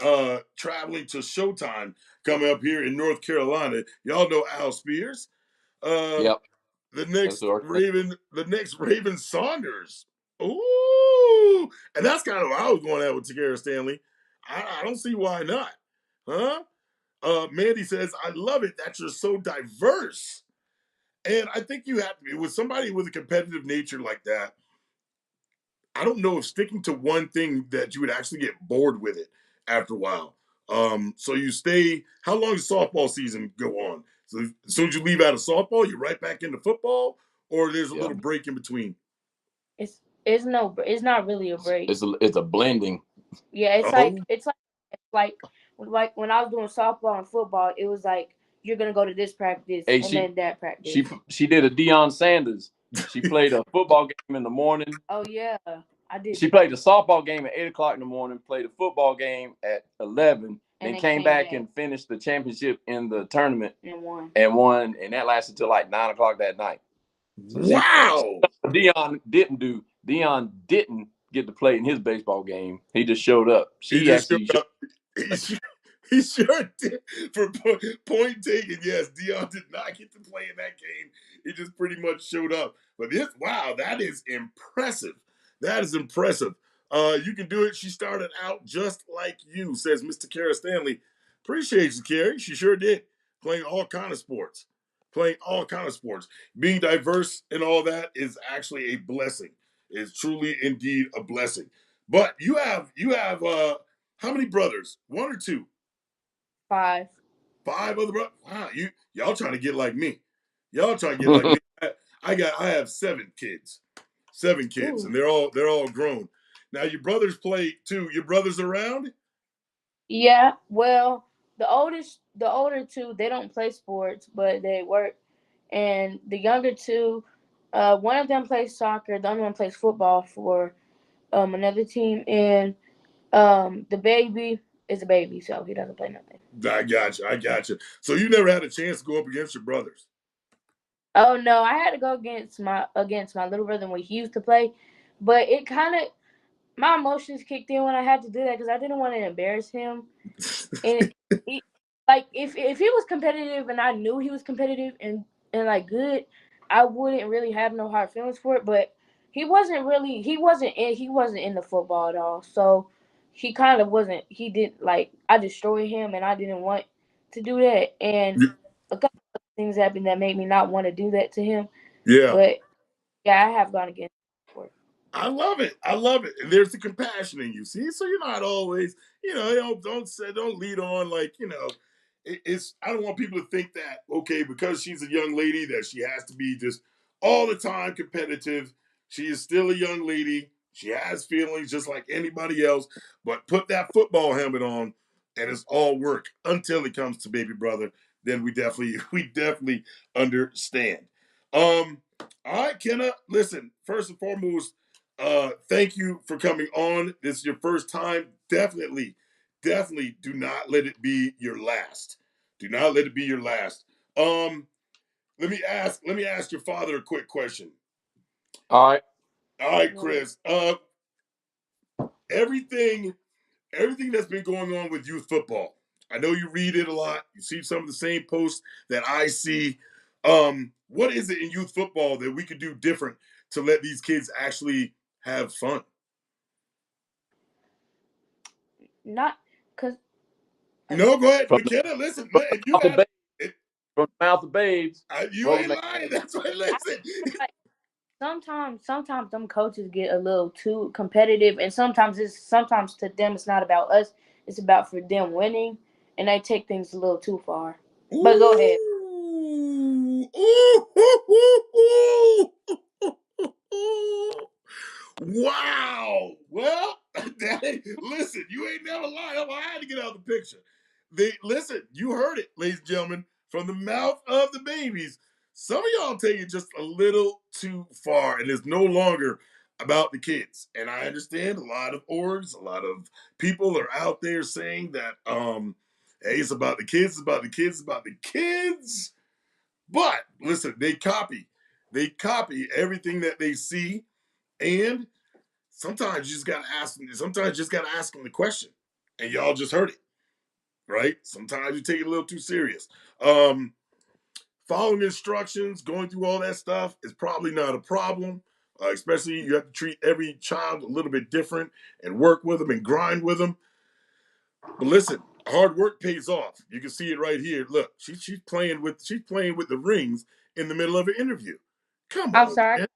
traveling to Showtime coming up here in North Carolina. Y'all know Al Spears. Yep. The next Raven Saunders. Ooh. And that's kind of what I was going at with Takara Stanley. I don't see why not. Huh? Mandy says, I love it that you're so diverse. And I think you have to be with somebody with a competitive nature like that. I don't know if sticking to one thing that you would actually get bored with it after a while. So you stay, how long does softball season go on? So as soon as you leave out of softball, you're right back into football, or there's a little break in between? It's not really a break. It's a blending. Yeah, it's like when I was doing softball and football, it was like you're gonna go to this practice then that practice. She did a Deion Sanders. She played a football game in the morning. Oh yeah, I did. She played a softball game at 8:00 in the morning. Played a football game at 11. And then came back and finished the championship in the tournament and won. And that lasted till like 9:00 that night. So wow. Deion didn't get to play in his baseball game. He just showed up. He sure did. For point taken, yes, Deion did not get to play in that game. He just pretty much showed up. But that is impressive. That is impressive. You can do it. She started out just like you, says Mr. Kara Stanley. Appreciate you, Carrie. She sure did. Playing all kind of sports. Being diverse and all that is actually a blessing. It's truly indeed a blessing. But you have how many brothers? 1 or 2? 5. 5 other brothers? Wow, y'all trying to get like me. I have 7 kids. 7 kids. Ooh. And they're all grown. Now your brothers play too. Your brothers around? Yeah, well, the older 2, they don't play sports, but they work. And the younger 2, one of them plays soccer, the other one plays football for another team, and the baby is a baby, so he doesn't play nothing. I got you. So you never had a chance to go up against your brothers? Oh no, I had to go against my little brother when he used to play, but it kind of my emotions kicked in when I had to do that because I didn't want to embarrass him. And he, like if he was competitive and I knew he was competitive and like good, I wouldn't really have no hard feelings for it. But he wasn't in the football at all. So he kind of wasn't. He didn't like I destroyed him, and I didn't want to do that. And a couple of things happened that made me not want to do that to him. Yeah. But yeah, I have gone against him before. I love it. I love it. And there's the compassion in you. See, so you're not always, don't lead on like, it's. I don't want people to think that okay, because she's a young lady that she has to be just all the time competitive. She is still a young lady. She has feelings just like anybody else. But put that football helmet on, and it's all work until it comes to baby brother. Then we definitely understand. All right, Kenna. Listen, first and foremost, thank you for coming on. This is your first time. Definitely do not let it be your last. Do not let it be your last. Um, let me ask your father a quick question. All right. All right, Chris. Everything that's been going on with youth football. I know you read it a lot. You see some of the same posts that I see. What is it in youth football that we could do different to let these kids actually have fun? Not because No, go ahead, From McKenna. Listen, the if you mouth of had babes, it, from the mouth of babes, you brother ain't man. lying. That's right. I Listen. like sometimes them coaches get a little too competitive, and sometimes to them it's not about us, it's about for them winning, and they take things a little too far. But go ahead. Ooh, ooh, ooh, ooh, ooh. Wow. Well, listen, you ain't never lied. I had to get out of the picture. Listen, you heard it, ladies and gentlemen, from the mouth of the babies. Some of y'all take it just a little too far, and it's no longer about the kids. And I understand a lot of orgs, a lot of people are out there saying that, hey, it's about the kids, it's about the kids, it's about the kids. But listen, they copy everything that they see, and sometimes you just gotta ask them. Sometimes you just gotta ask them the question, and y'all just heard it, right? Sometimes you take it a little too serious. Um, Following instructions, going through all that stuff is probably not a problem. Especially you have to treat every child a little bit different and work with them and grind with them. But listen, hard work pays off. You can see it right here. Look, she's playing with the rings in the middle of an interview. Come I'm on, sorry. man.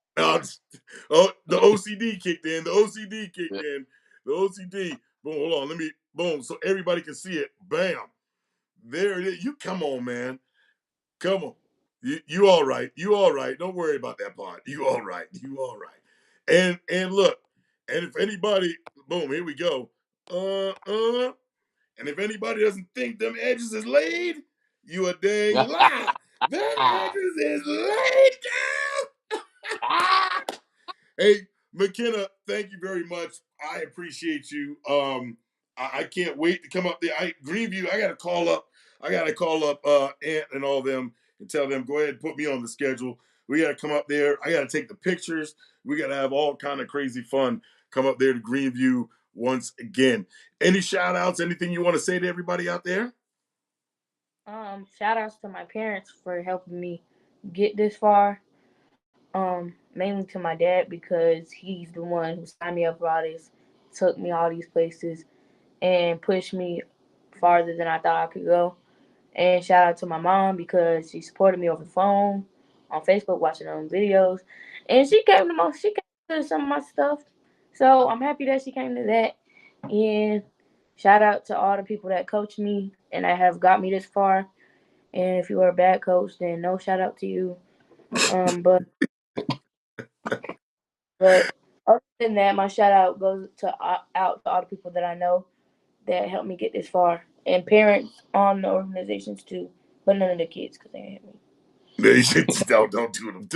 Oh, the OCD kicked in. The OCD kicked in. The OCD. Boom. Hold on. Let me. Boom. So everybody can see it. Bam. There it is. You come on, man. Come on. You all right. You all right. Don't worry about that part. You all right. You all right. And look. And if anybody, boom. Here we go. And if anybody doesn't think them edges is laid, you a dang lie. Them edges is laid, girl. Hey, McKenna, thank you very much. I appreciate you. I can't wait to come up there. Greenview, I gotta call up Ant and all them and tell them go ahead and put me on the schedule. We gotta come up there. I gotta take the pictures. We gotta have all kind of crazy fun. Come up there to Greenview once again. Any shout outs, anything you want to say to everybody out there? Shout outs to my parents for helping me get this far. Mainly to my dad because he's the one who signed me up for all this, took me all these places, and pushed me farther than I thought I could go. And shout out to my mom because she supported me over the phone, on Facebook, watching videos, and she came to some of my stuff. So I'm happy that she came to that. And shout out to all the people that coached me and that have got me this far. And if you were a bad coach, then no shout out to you. Um, but but other than that, my shout out goes out to all the people that I know that helped me get this far, and parents on the organizations too, but none of the kids because they ain't help me. Don't do them.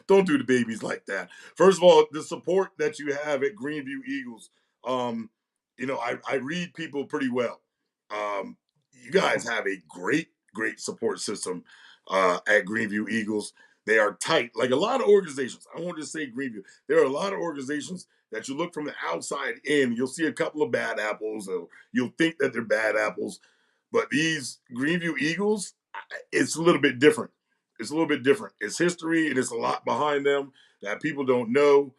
Don't do the babies like that. First of all, the support that you have at Greenview Eagles, um, I read people pretty well. You guys have a great support system at Greenview Eagles. They are tight, like a lot of organizations. I won't just say Greenview. There are a lot of organizations that you look from the outside in, you'll see a couple of bad apples, or you'll think that they're bad apples. But these Greenview Eagles, it's a little bit different. It's a little bit different. It's history, and it's a lot behind them that people don't know.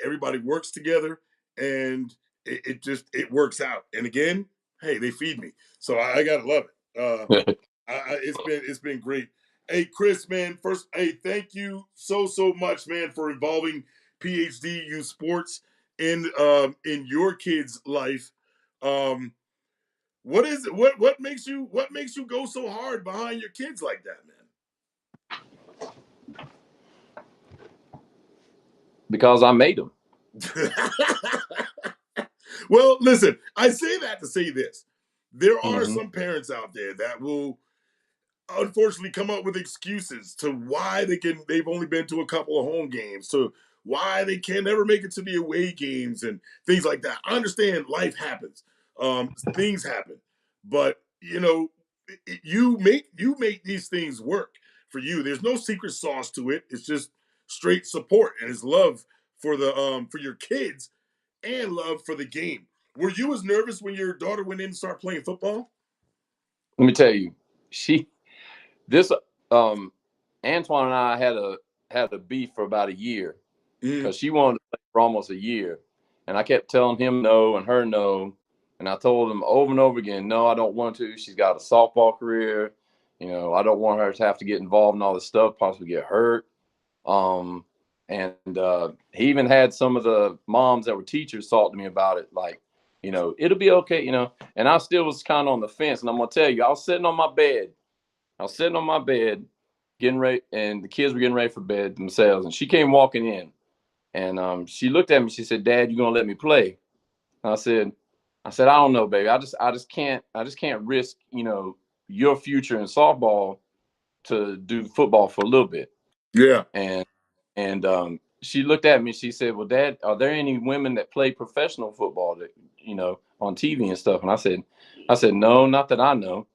Everybody works together, and it works out. And again, hey, they feed me, so I gotta love it. It's been great. Hey, Chris, man. First, hey, thank you so much, man, for involving PhD Youth Sports in your kid's life. What is it? What makes you go so hard behind your kids like that, man? Because I made them. Well, listen, I say that to say this. There are some parents out there that will unfortunately come up with excuses to why they've only been to a couple of home games, to why they can never make it to the away games and things like that. I understand life happens. Things happen. But you make these things work for you. There's no secret sauce to it. It's just straight support, and it's love for for your kids and love for the game. Were you as nervous when your daughter went in and started playing football? Let me tell you, Antoine and I had a beef for about a year because she wanted to play for almost a year, and I kept telling him no and her no, and I told him over and over again, no, I don't want to. She's got a softball career, I don't want her to have to get involved in all this stuff, possibly get hurt. And he even had some of the moms that were teachers talk to me about it, like, it'll be okay, and I still was kind of on the fence. And I'm gonna tell you, I was sitting on my bed getting ready, and the kids were getting ready for bed themselves, and she came walking in, and she looked at me. She said, "Dad, you gonna let me play?" And I said, I don't know, baby. I just can't risk, your future in softball to do football for a little bit. Yeah. And she looked at me. She said, "Well, Dad, are there any women that play professional football that, on TV and stuff?" And I said, "No, not that I know."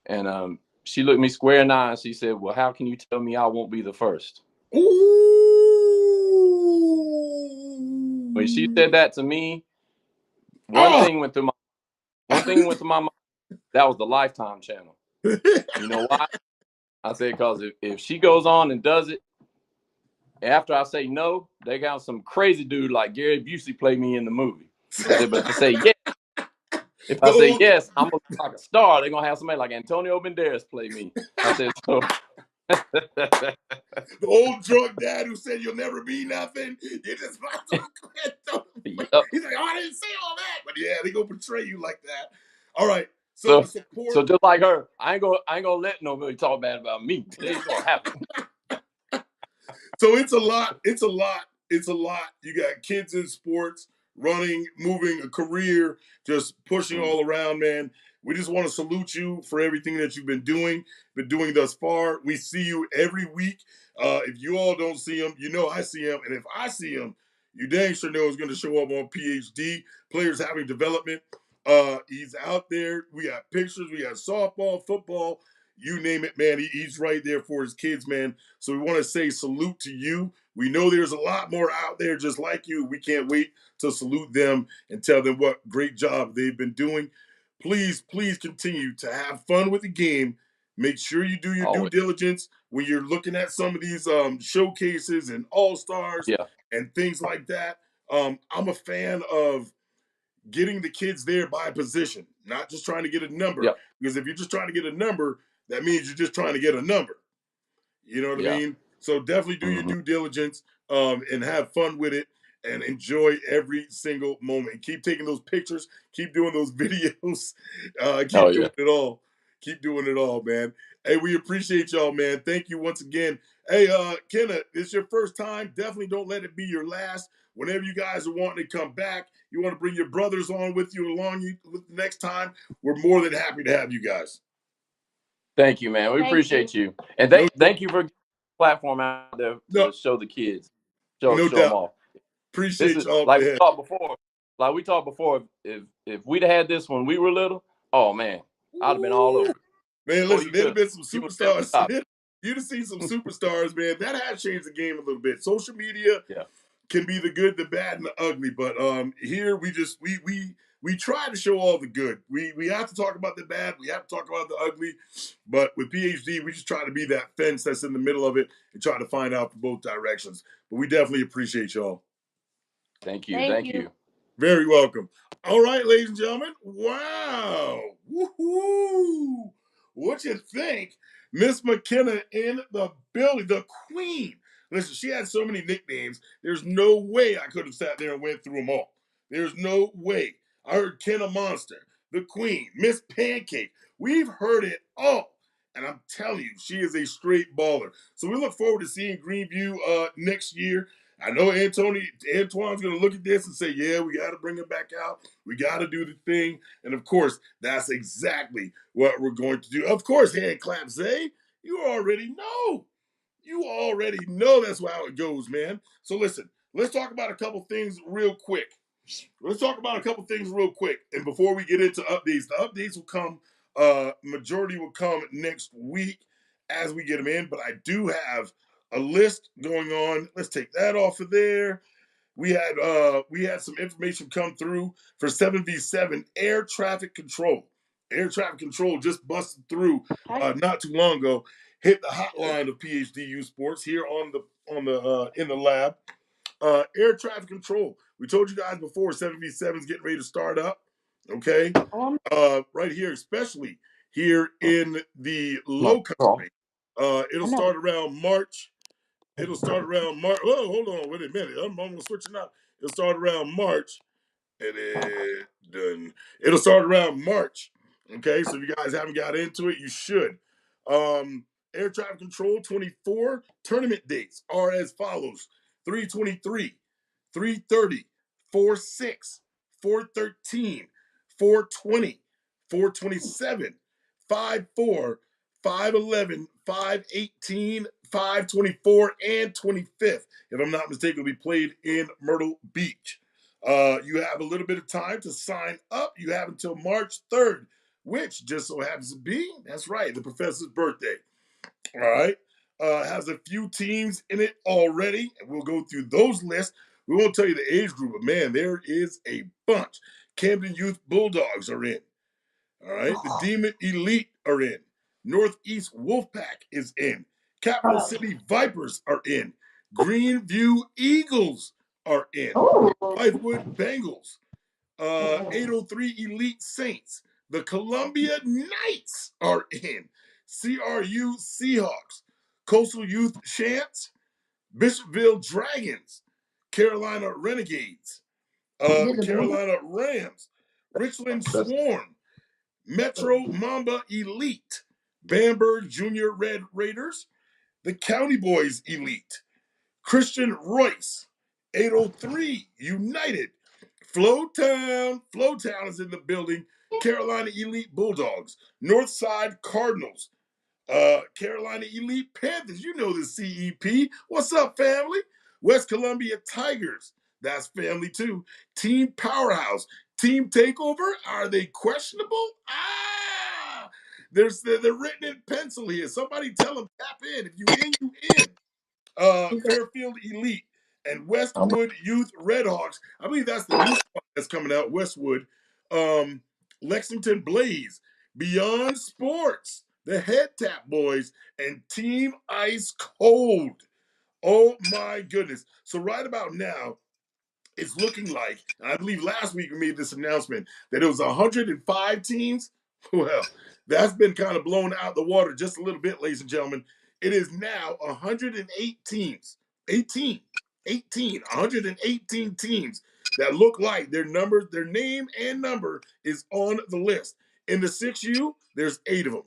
And she looked me square in the eye and she said, "Well, how can you tell me I won't be the first?" Ooh. When she said that to me, one thing went through my mind. That was the Lifetime channel. You know why? I said, because if she goes on and does it, after I say no, they got some crazy dude like Gary Busey play me in the movie. I said, but if I say yes, I'm gonna be like a star. They're gonna have somebody like Antonio Banderas play me. I said, so the old drunk dad who said you'll never be nothing. You just about to quit. Yep. He's like, I didn't say all that, but yeah, they gonna portray you like that. All right. So just like her, I ain't gonna let nobody talk bad about me. It ain't gonna happen. So it's a lot. You got kids in sports, running, moving, a career, just pushing all around, man. We just want to salute you for everything that you've been doing thus far. We see you every week. If you all don't see him, I see him. And if I see him, you dang sure know he's going to show up on PhD, Players Having Development. He's out there. We got pictures. We got softball, football, you name it, man. He's right there for his kids, man. So we want to say salute to you. We know there's a lot more out there just like you. We can't wait to salute them and tell them what great job they've been doing. Please continue to have fun with the game. Make sure you do your due diligence when you're looking at some of these showcases and all-stars and things like that. I'm a fan of getting the kids there by position, not just trying to get a number. Yep. Because if you're just trying to get a number, that means you're just trying to get a number. You know what I mean? So definitely do your due diligence and have fun with it and enjoy every single moment. Keep taking those pictures. Keep doing those videos. Doing it all. Keep doing it all, man. Hey, we appreciate y'all, man. Thank you once again. Hey, Kenna, it's your first time. Definitely don't let it be your last. Whenever you guys are wanting to come back, you want to bring your brothers on with you along the next time, we're more than happy to have you guys. Thank you, man. We appreciate you. And thank you for the platform out there to show the kids. Show them off. Appreciate y'all. Like we talked before, if we'd had this when we were little, oh man, I'd have been all over. Man, listen, there'd have been some superstars. You'd have seen some superstars, man. That has changed the game a little bit. Social media can be the good, the bad, and the ugly. But here we try to show all the good. We have to talk about the bad. We have to talk about the ugly. But with PhD, we just try to be that fence that's in the middle of it and try to find out from both directions. But we definitely appreciate y'all. Thank you. Thank Thank you. you. Very welcome. All right, ladies and gentlemen. Wow. Woohoo. What you think? Miss McKenna in the building, the queen. Listen, she had so many nicknames. There's no way I could have sat there and went through them all. There's no way. I heard Kenna Monster, the queen, Miss Pancake. We've heard it all. And I'm telling you, she is a straight baller. So we look forward to seeing Greenview next year. I know Antoine's going to look at this and say, yeah, we got to bring it back out. We got to do the thing. And of course, that's exactly what we're going to do. Of course, hand clap, Zay. You already know. You already know that's how it goes, man. So listen, let's talk about a couple things real quick. And before we get into updates, the updates will come, majority will come next week as we get them in. But I do have a list going on. Let's take that off of there. We had some information come through for 7v7 air traffic control. Air traffic control just busted through not too long ago. Hit the hotline of PhDU Sports here on the in the lab. Air traffic control. We told you guys before 7v7 is getting ready to start up. Okay. Right here, especially here in the low country. It'll start around March. Oh, hold on, wait a minute. I'm almost switching up. It'll start around March. It'll start around March. Okay, so if you guys haven't got into it, you should. Air traffic control 24 tournament dates are as follows: 323, 330, 46, 413, 420, 427, 54, 511, 518, 524, and 25th. If I'm not mistaken, will be played in Myrtle Beach. You have a little bit of time to sign up. You have until March 3rd, which just so happens to be, that's right, the professor's birthday. All right. Has a few teams in it already, and we'll go through those lists. We won't tell you the age group, but man, there is a bunch. Camden Youth Bulldogs are in. All right. The Demon Elite are in. Northeast Wolfpack is in. Capital City Vipers are in. Greenview Eagles are in. Blythewood Bengals. 803 Elite Saints. The Columbia Knights are in. CRU Seahawks. Coastal Youth Chants. Bishopville Dragons. Carolina Renegades. Carolina Rams. Richland Swarm. Metro Mamba Elite. Bamberg Junior Red Raiders. The County Boys Elite. Christian Royce. 803 United. Flowtown is in the building. Carolina Elite Bulldogs. Northside Cardinals. Carolina Elite Panthers. You know the CEP. What's up, family? West Columbia Tigers. That's family too. Team Powerhouse. Team Takeover. Are they questionable? They're written in pencil here. Somebody tell them tap in. If you in, you in. Fairfield Elite and Westwood Youth Redhawks. I believe that's the new squad that's coming out. Westwood. Lexington Blaze. Beyond Sports. The Head Tap Boys. And Team Ice Cold. Oh my goodness. So right about now, it's looking like, and I believe last week we made this announcement that it was 105 teams. Well, that's been kind of blown out the water just a little bit, ladies and gentlemen. It is now 108 teams. 118 teams that look like their name and number is on the list. In the 6U, there's 8 of them.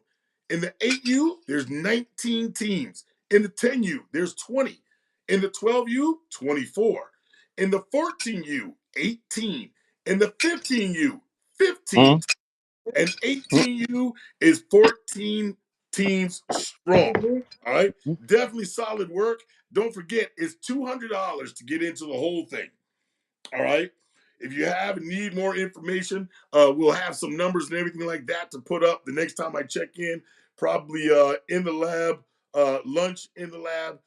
In the 8U, there's 19 teams. In the 10U, there's 20. In the 12U, 24. In the 14U, 18. In the 15U, 15. And 18U is 14 teams strong. All right. Definitely solid work. Don't forget, it's $200 to get into the whole thing. All right. If you need more information, we'll have some numbers and everything like that to put up the next time I check in, probably in the lab, lunch in the lab.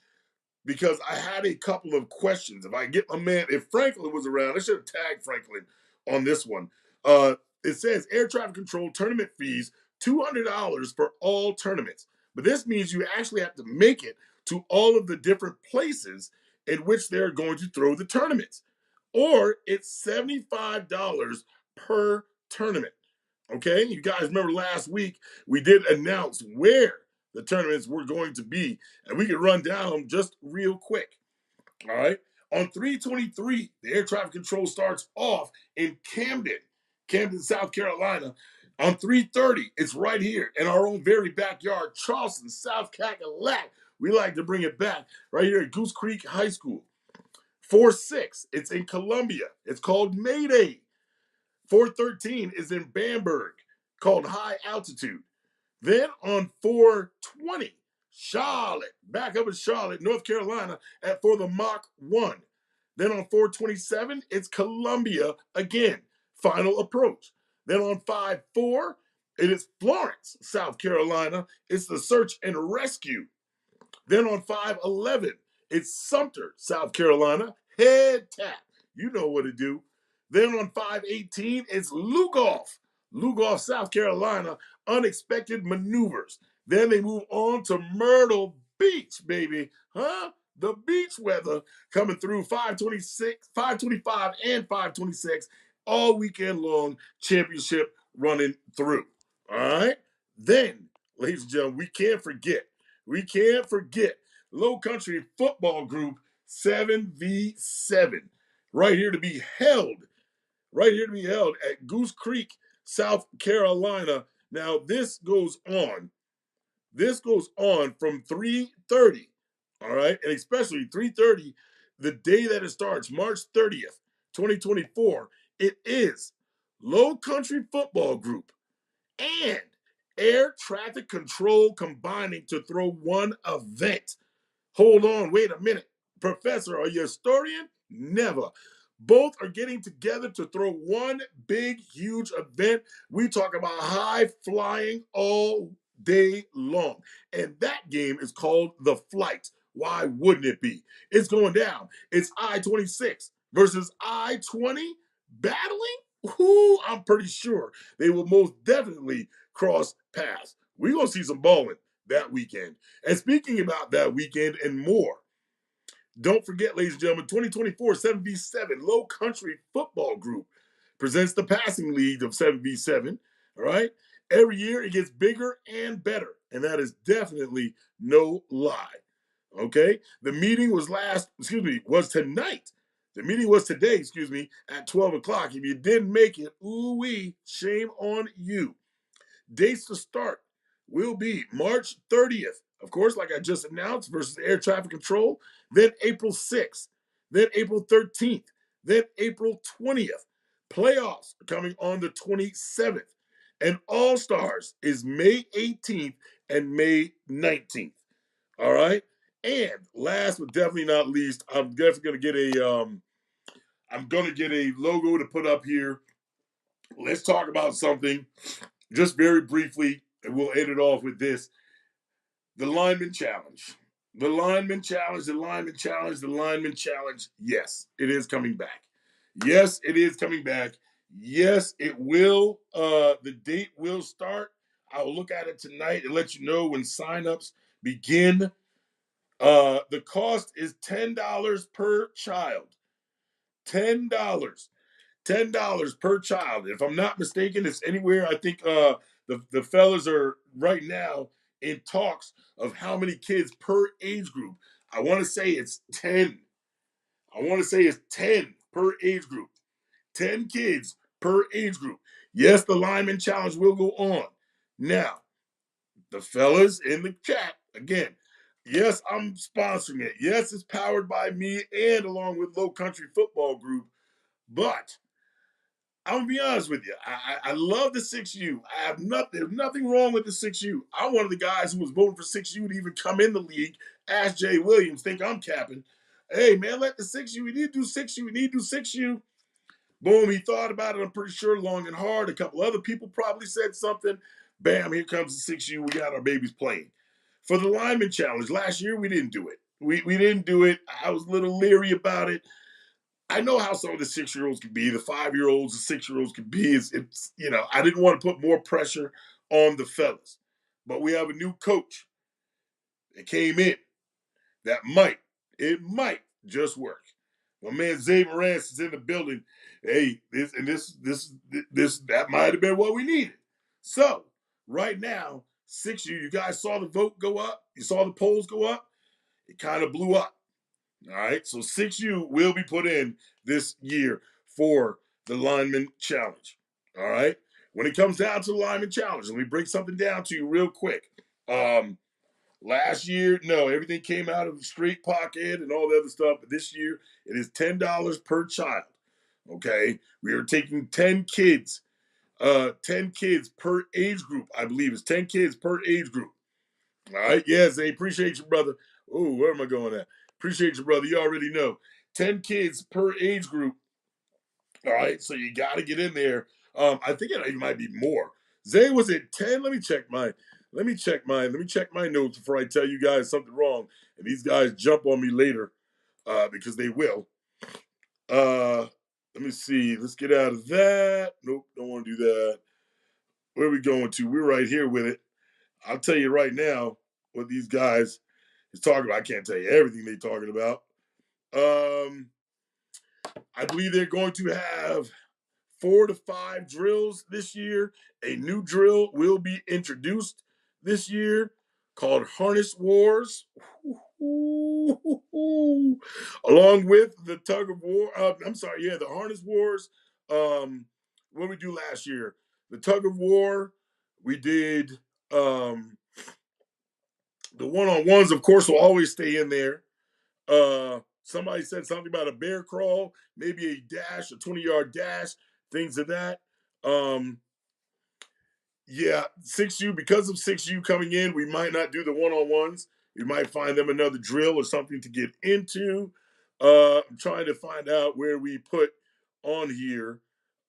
because I had a couple of questions. If I get my man, if Franklin was around, I should have tagged Franklin on this one. It says air traffic control tournament fees, $200 for all tournaments. But this means you actually have to make it to all of the different places in which they're going to throw the tournaments. Or it's $75 per tournament. Okay, you guys remember last week we did announce where the tournaments were going to be, and we can run down them just real quick. All right, on 3/23, the air traffic control starts off in Camden, South Carolina. On 3/30, it's right here in our own very backyard, Charleston, South Cackalack. We like to bring it back right here at Goose Creek High School. 4/6, it's in Columbia. It's called Mayday. 4/13 is in Bamberg, called High Altitude. Then on 4/20, Charlotte, back up in Charlotte, North Carolina, for the Mach 1. Then on 4/27, it's Columbia again, final approach. Then on 5/4, it is Florence, South Carolina. It's the search and rescue. Then on 5/11, it's Sumter, South Carolina, head tap. You know what to do. Then on 5/18, it's Lugoff, South Carolina, unexpected maneuvers. Then they move on to Myrtle Beach, baby. Huh? The beach weather coming through 5/26, 5/25, and 5/26, all weekend long, championship running through. All right? Then, ladies and gentlemen, we can't forget Low Country Football Group 7v7, right here to be held at Goose Creek, South Carolina. Now, this goes on from 3:30, all right? And especially 3:30, the day that it starts, March 30th, 2024, it is Low Country Football Group and Air Traffic Control combining to throw one event. Hold on, wait a minute. Professor, are you a historian? Never. Both are getting together to throw one big, huge event. We talk about high flying all day long. And that game is called The Flight. Why wouldn't it be? It's going down. It's I-26 versus I-20 battling. Who I'm pretty sure they will most definitely cross paths. We're going to see some balling that weekend. And speaking about that weekend and more, don't forget, ladies and gentlemen, 2024 7v7 Low Country Football Group presents the passing league of 7v7. All right. Every year it gets bigger and better. And that is definitely no lie. Okay. The meeting was tonight. The meeting was today, at 12 o'clock. If you didn't make it, ooh-wee, shame on you. Dates to start will be March 30th, of course, like I just announced, versus air traffic control. Then April 6th, then April 13th, then April 20th. Playoffs are coming on the 27th. And All Stars is May 18th and May 19th. All right. And last but definitely not least, I'm definitely gonna get a logo to put up here. Let's talk about something just very briefly, and we'll end it off with this. The lineman challenge. The lineman challenge. Yes, it is coming back. Yes, it will. The date will start. I will look at it tonight and let you know when signups begin. The cost is $10 per child. $10 per child. If I'm not mistaken, it's anywhere. I think the fellas are right now in talks of how many kids per age group. I want to say it's 10. Per age group. 10 kids per age group. Yes, the lineman challenge will go on. Now, the fellas in the chat, again, yes, I'm sponsoring it. Yes, it's powered by me and along with Low Country Football Group. But I'm gonna be honest with you. I love the 6U. There's nothing wrong with the 6U. I'm one of the guys who was voting for 6U to even come in the league. Ask Jay Williams, think I'm capping. Hey man, let the 6U. We need to do 6U. Boom, he thought about it, I'm pretty sure, long and hard. A couple other people probably said something. Bam, here comes the 6U. We got our babies playing. For the lineman challenge, last year we didn't do it. We didn't do it. I was a little leery about it. I know how some of the 6-year-olds can be, the 5-year-olds, the 6-year-olds can be. It's I didn't want to put more pressure on the fellas. But we have a new coach that came in that it might just work. My man Zay Morantz is in the building. Hey, that might have been what we needed. So right now, 6U, you guys saw the vote go up. You saw the polls go up. It kind of blew up. All right, so 6U will be put in this year for the Lineman Challenge. All right, when it comes down to the Lineman Challenge, let me break something down to you real quick. Last year, no, everything came out of the straight pocket and all the other stuff. But this year, it is $10 per child. Okay, we are taking 10 kids, 10 kids per age group. I believe it's 10 kids per age group. All right, yes, they appreciate you, brother. Oh, where am I going at? Appreciate you, brother. You already know. 10 kids per age group. All right, so you got to get in there. I think it might be more. Zay was at 10. Let me check my notes before I tell you guys something wrong. And these guys jump on me later because they will. Let me see. Let's get out of that. Nope, don't want to do that. Where are we going to? We're right here with it. I'll tell you right now what these guys is talking about. I can't tell you everything they're talking about. I believe they're going to have 4 to 5 drills this year. A new drill will be introduced this year called Harness Wars. Along with the tug of war. The Harness Wars. What did we do last year? The tug of war. We did the one-on-ones, of course, will always stay in there. Somebody said something about a bear crawl, maybe a dash, a 20-yard dash, things of that. 6U, because of 6U coming in, we might not do the one-on-ones. We might find them another drill or something to get into. I'm trying to find out where we put on here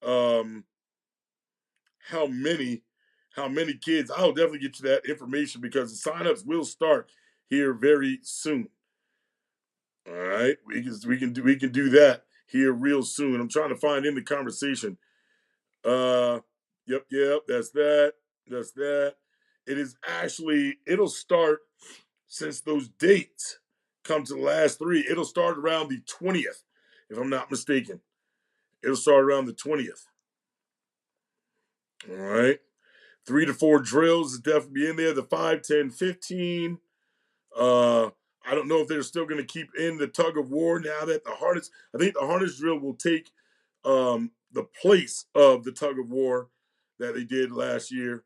how many kids. I'll definitely get you that information because the signups will start here very soon. All right, we can do that here real soon. I'm trying to find in the conversation. Yep, that's that. It is actually, it'll start, since those dates come to the last 3, it'll start around the 20th, if I'm not mistaken. It'll start around the 20th. All right. 3 to 4 drills is definitely in there. The 5, 10, 15. I don't know if they're still going to keep in the tug of war now that I think the harness drill will take the place of the tug of war that they did last year.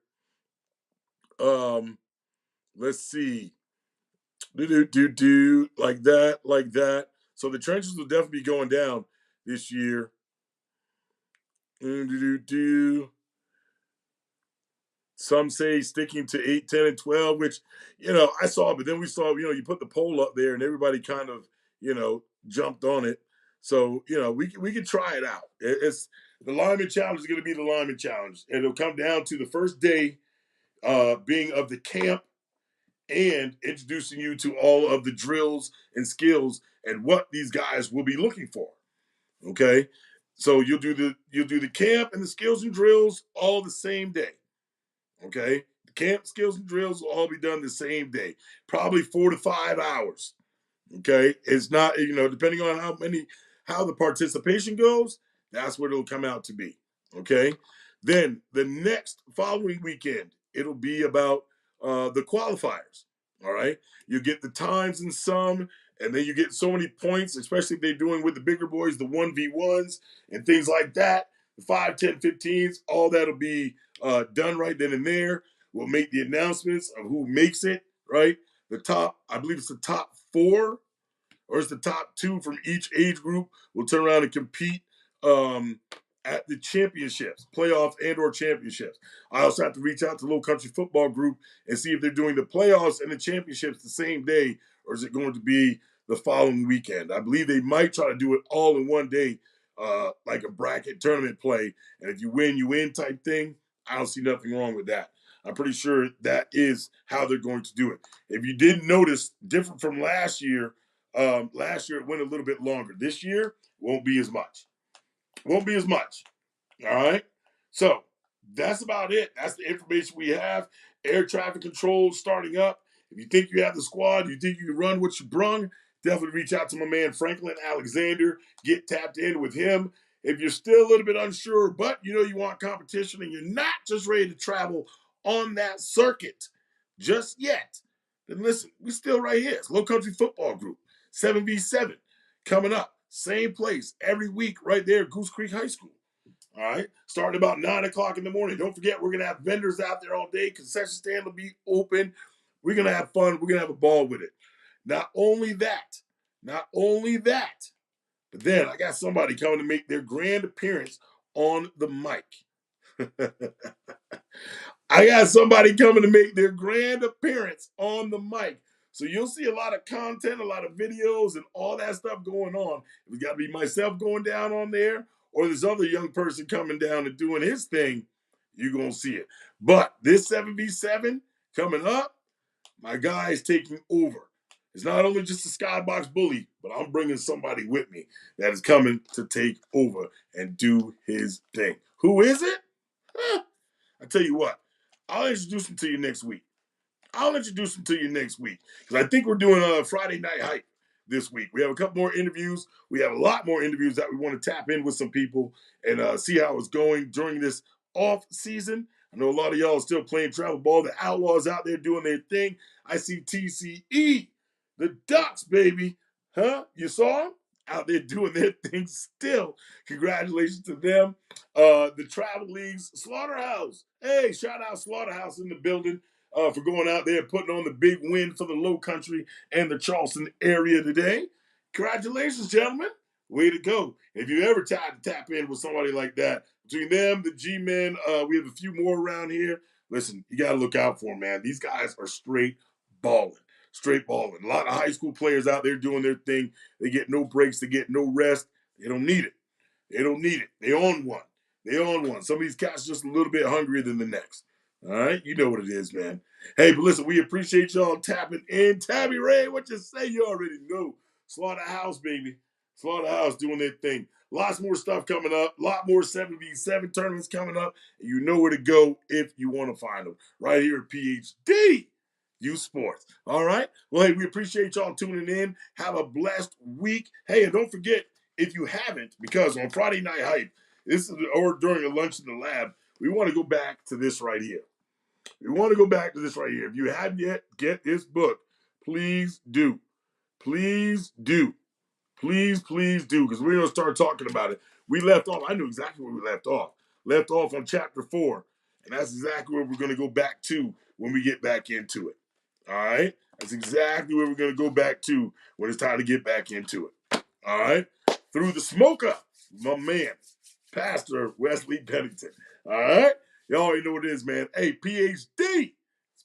Let's see. Do like that. So the trenches will definitely be going down this year. Some say sticking to 8, 10, and 12, which, I saw, but then we saw, you put the poll up there and everybody kind of, jumped on it. So, we could try it out. It's the Lineman Challenge is going to be the Lineman Challenge. And it'll come down to the first day being of the camp and introducing you to all of the drills and skills and what these guys will be looking for. Okay? So you'll do the camp and the skills and drills all the same day. Okay? The camp, skills, and drills will all be done the same day. Probably 4 to 5 hours. Okay? It's not, depending on how the participation goes, that's what it'll come out to be. Okay? Then the next following weekend, it'll be about the qualifiers. All right? You get the times in some, and then you get so many points, especially if they're doing with the bigger boys, the 1v1s and things like that. The 5, 10, 15s, all that'll be done right then and there. We'll make the announcements of who makes it, right? I believe it's the top 4, or it's the top 2 from each age group will turn around and compete at the championships, playoffs and or championships. I also have to reach out to Low Country Football Group and see if they're doing the playoffs and the championships the same day, or is it going to be the following weekend? I believe they might try to do it all in one day, like a bracket tournament play. And if you win type thing. I don't see nothing wrong with that. I'm pretty sure that is how they're going to do it. If you didn't notice, different from last year it went a little bit longer. This year won't be as much. Won't be as much. All right. So that's about it. That's the information we have. Air traffic control starting up. If you think you have the squad, you think you can run what you brung, definitely reach out to my man Franklin Alexander. Get tapped in with him. If you're still a little bit unsure, but you know you want competition and you're not just ready to travel on that circuit just yet, then listen, we're still right here. It's Low Country Football Group, 7v7, coming up. Same place every week right there at Goose Creek High School. All right, starting about 9 o'clock in the morning. Don't forget, we're going to have vendors out there all day. Concession stand will be open. We're going to have fun. We're going to have a ball with it. Not only that, but then I got somebody coming to make their grand appearance on the mic. I got somebody coming to make their grand appearance on the mic. So you'll see a lot of content, a lot of videos, and all that stuff going on. It's got to be myself going down on there, or this other young person coming down and doing his thing. You're going to see it. But this 7v7 coming up, my guy is taking over. It's not only just a Skybox bully, but I'm bringing somebody with me that is coming to take over and do his thing. Who is it? I tell you what, I'll introduce him to you next week. Because I think we're doing a Friday Night Hype this week. We have a couple more interviews. We have a lot more interviews that we want to tap in with some people and see how it's going during this off season. I know a lot of y'all are still playing travel ball. The Outlaws out there doing their thing. I see TCE, the Ducks, baby. Huh? You saw them? Out there doing their thing still. Congratulations to them. The Travel Leagues, Slaughterhouse. Hey, shout out Slaughterhouse in the building for going out there and putting on the big win for the Low Country and the Charleston area today. Congratulations, gentlemen. Way to go. If you ever tried to tap in with somebody like that, between them, the G-Men, we have a few more around here. Listen, you got to look out for them, man. These guys are straight balling. A lot of high school players out there doing their thing. They get no breaks. They get no rest. They don't need it. They own one. Some of these cats are just a little bit hungrier than the next. All right? You know what it is, man. Hey, but listen, we appreciate y'all tapping in. Tabby Ray, what you say? You already know. Slaughterhouse, baby. Slaughterhouse doing their thing. Lots more stuff coming up. A lot more 7v7 tournaments coming up. And you know where to go if you want to find them. Right here at PhD Youth Sports. All right? Well, hey, we appreciate y'all tuning in. Have a blessed week. Hey, and don't forget, if you haven't, because on Friday Night Hype, or during a lunch in the lab, we want to go back to this right here. If you haven't yet, get this book. Please do. Please do. Please do, because we're going to start talking about it. We left off. I knew exactly where we left off. Left off on chapter 4, and that's exactly where we're going to go back to when we get back into it. All right? That's exactly where we're going to go back to when it's time to get back into it. All right? Through the smoker, my man, Pastor Wesley Pennington. All right? Y'all already know what it is, man. Hey, PhD.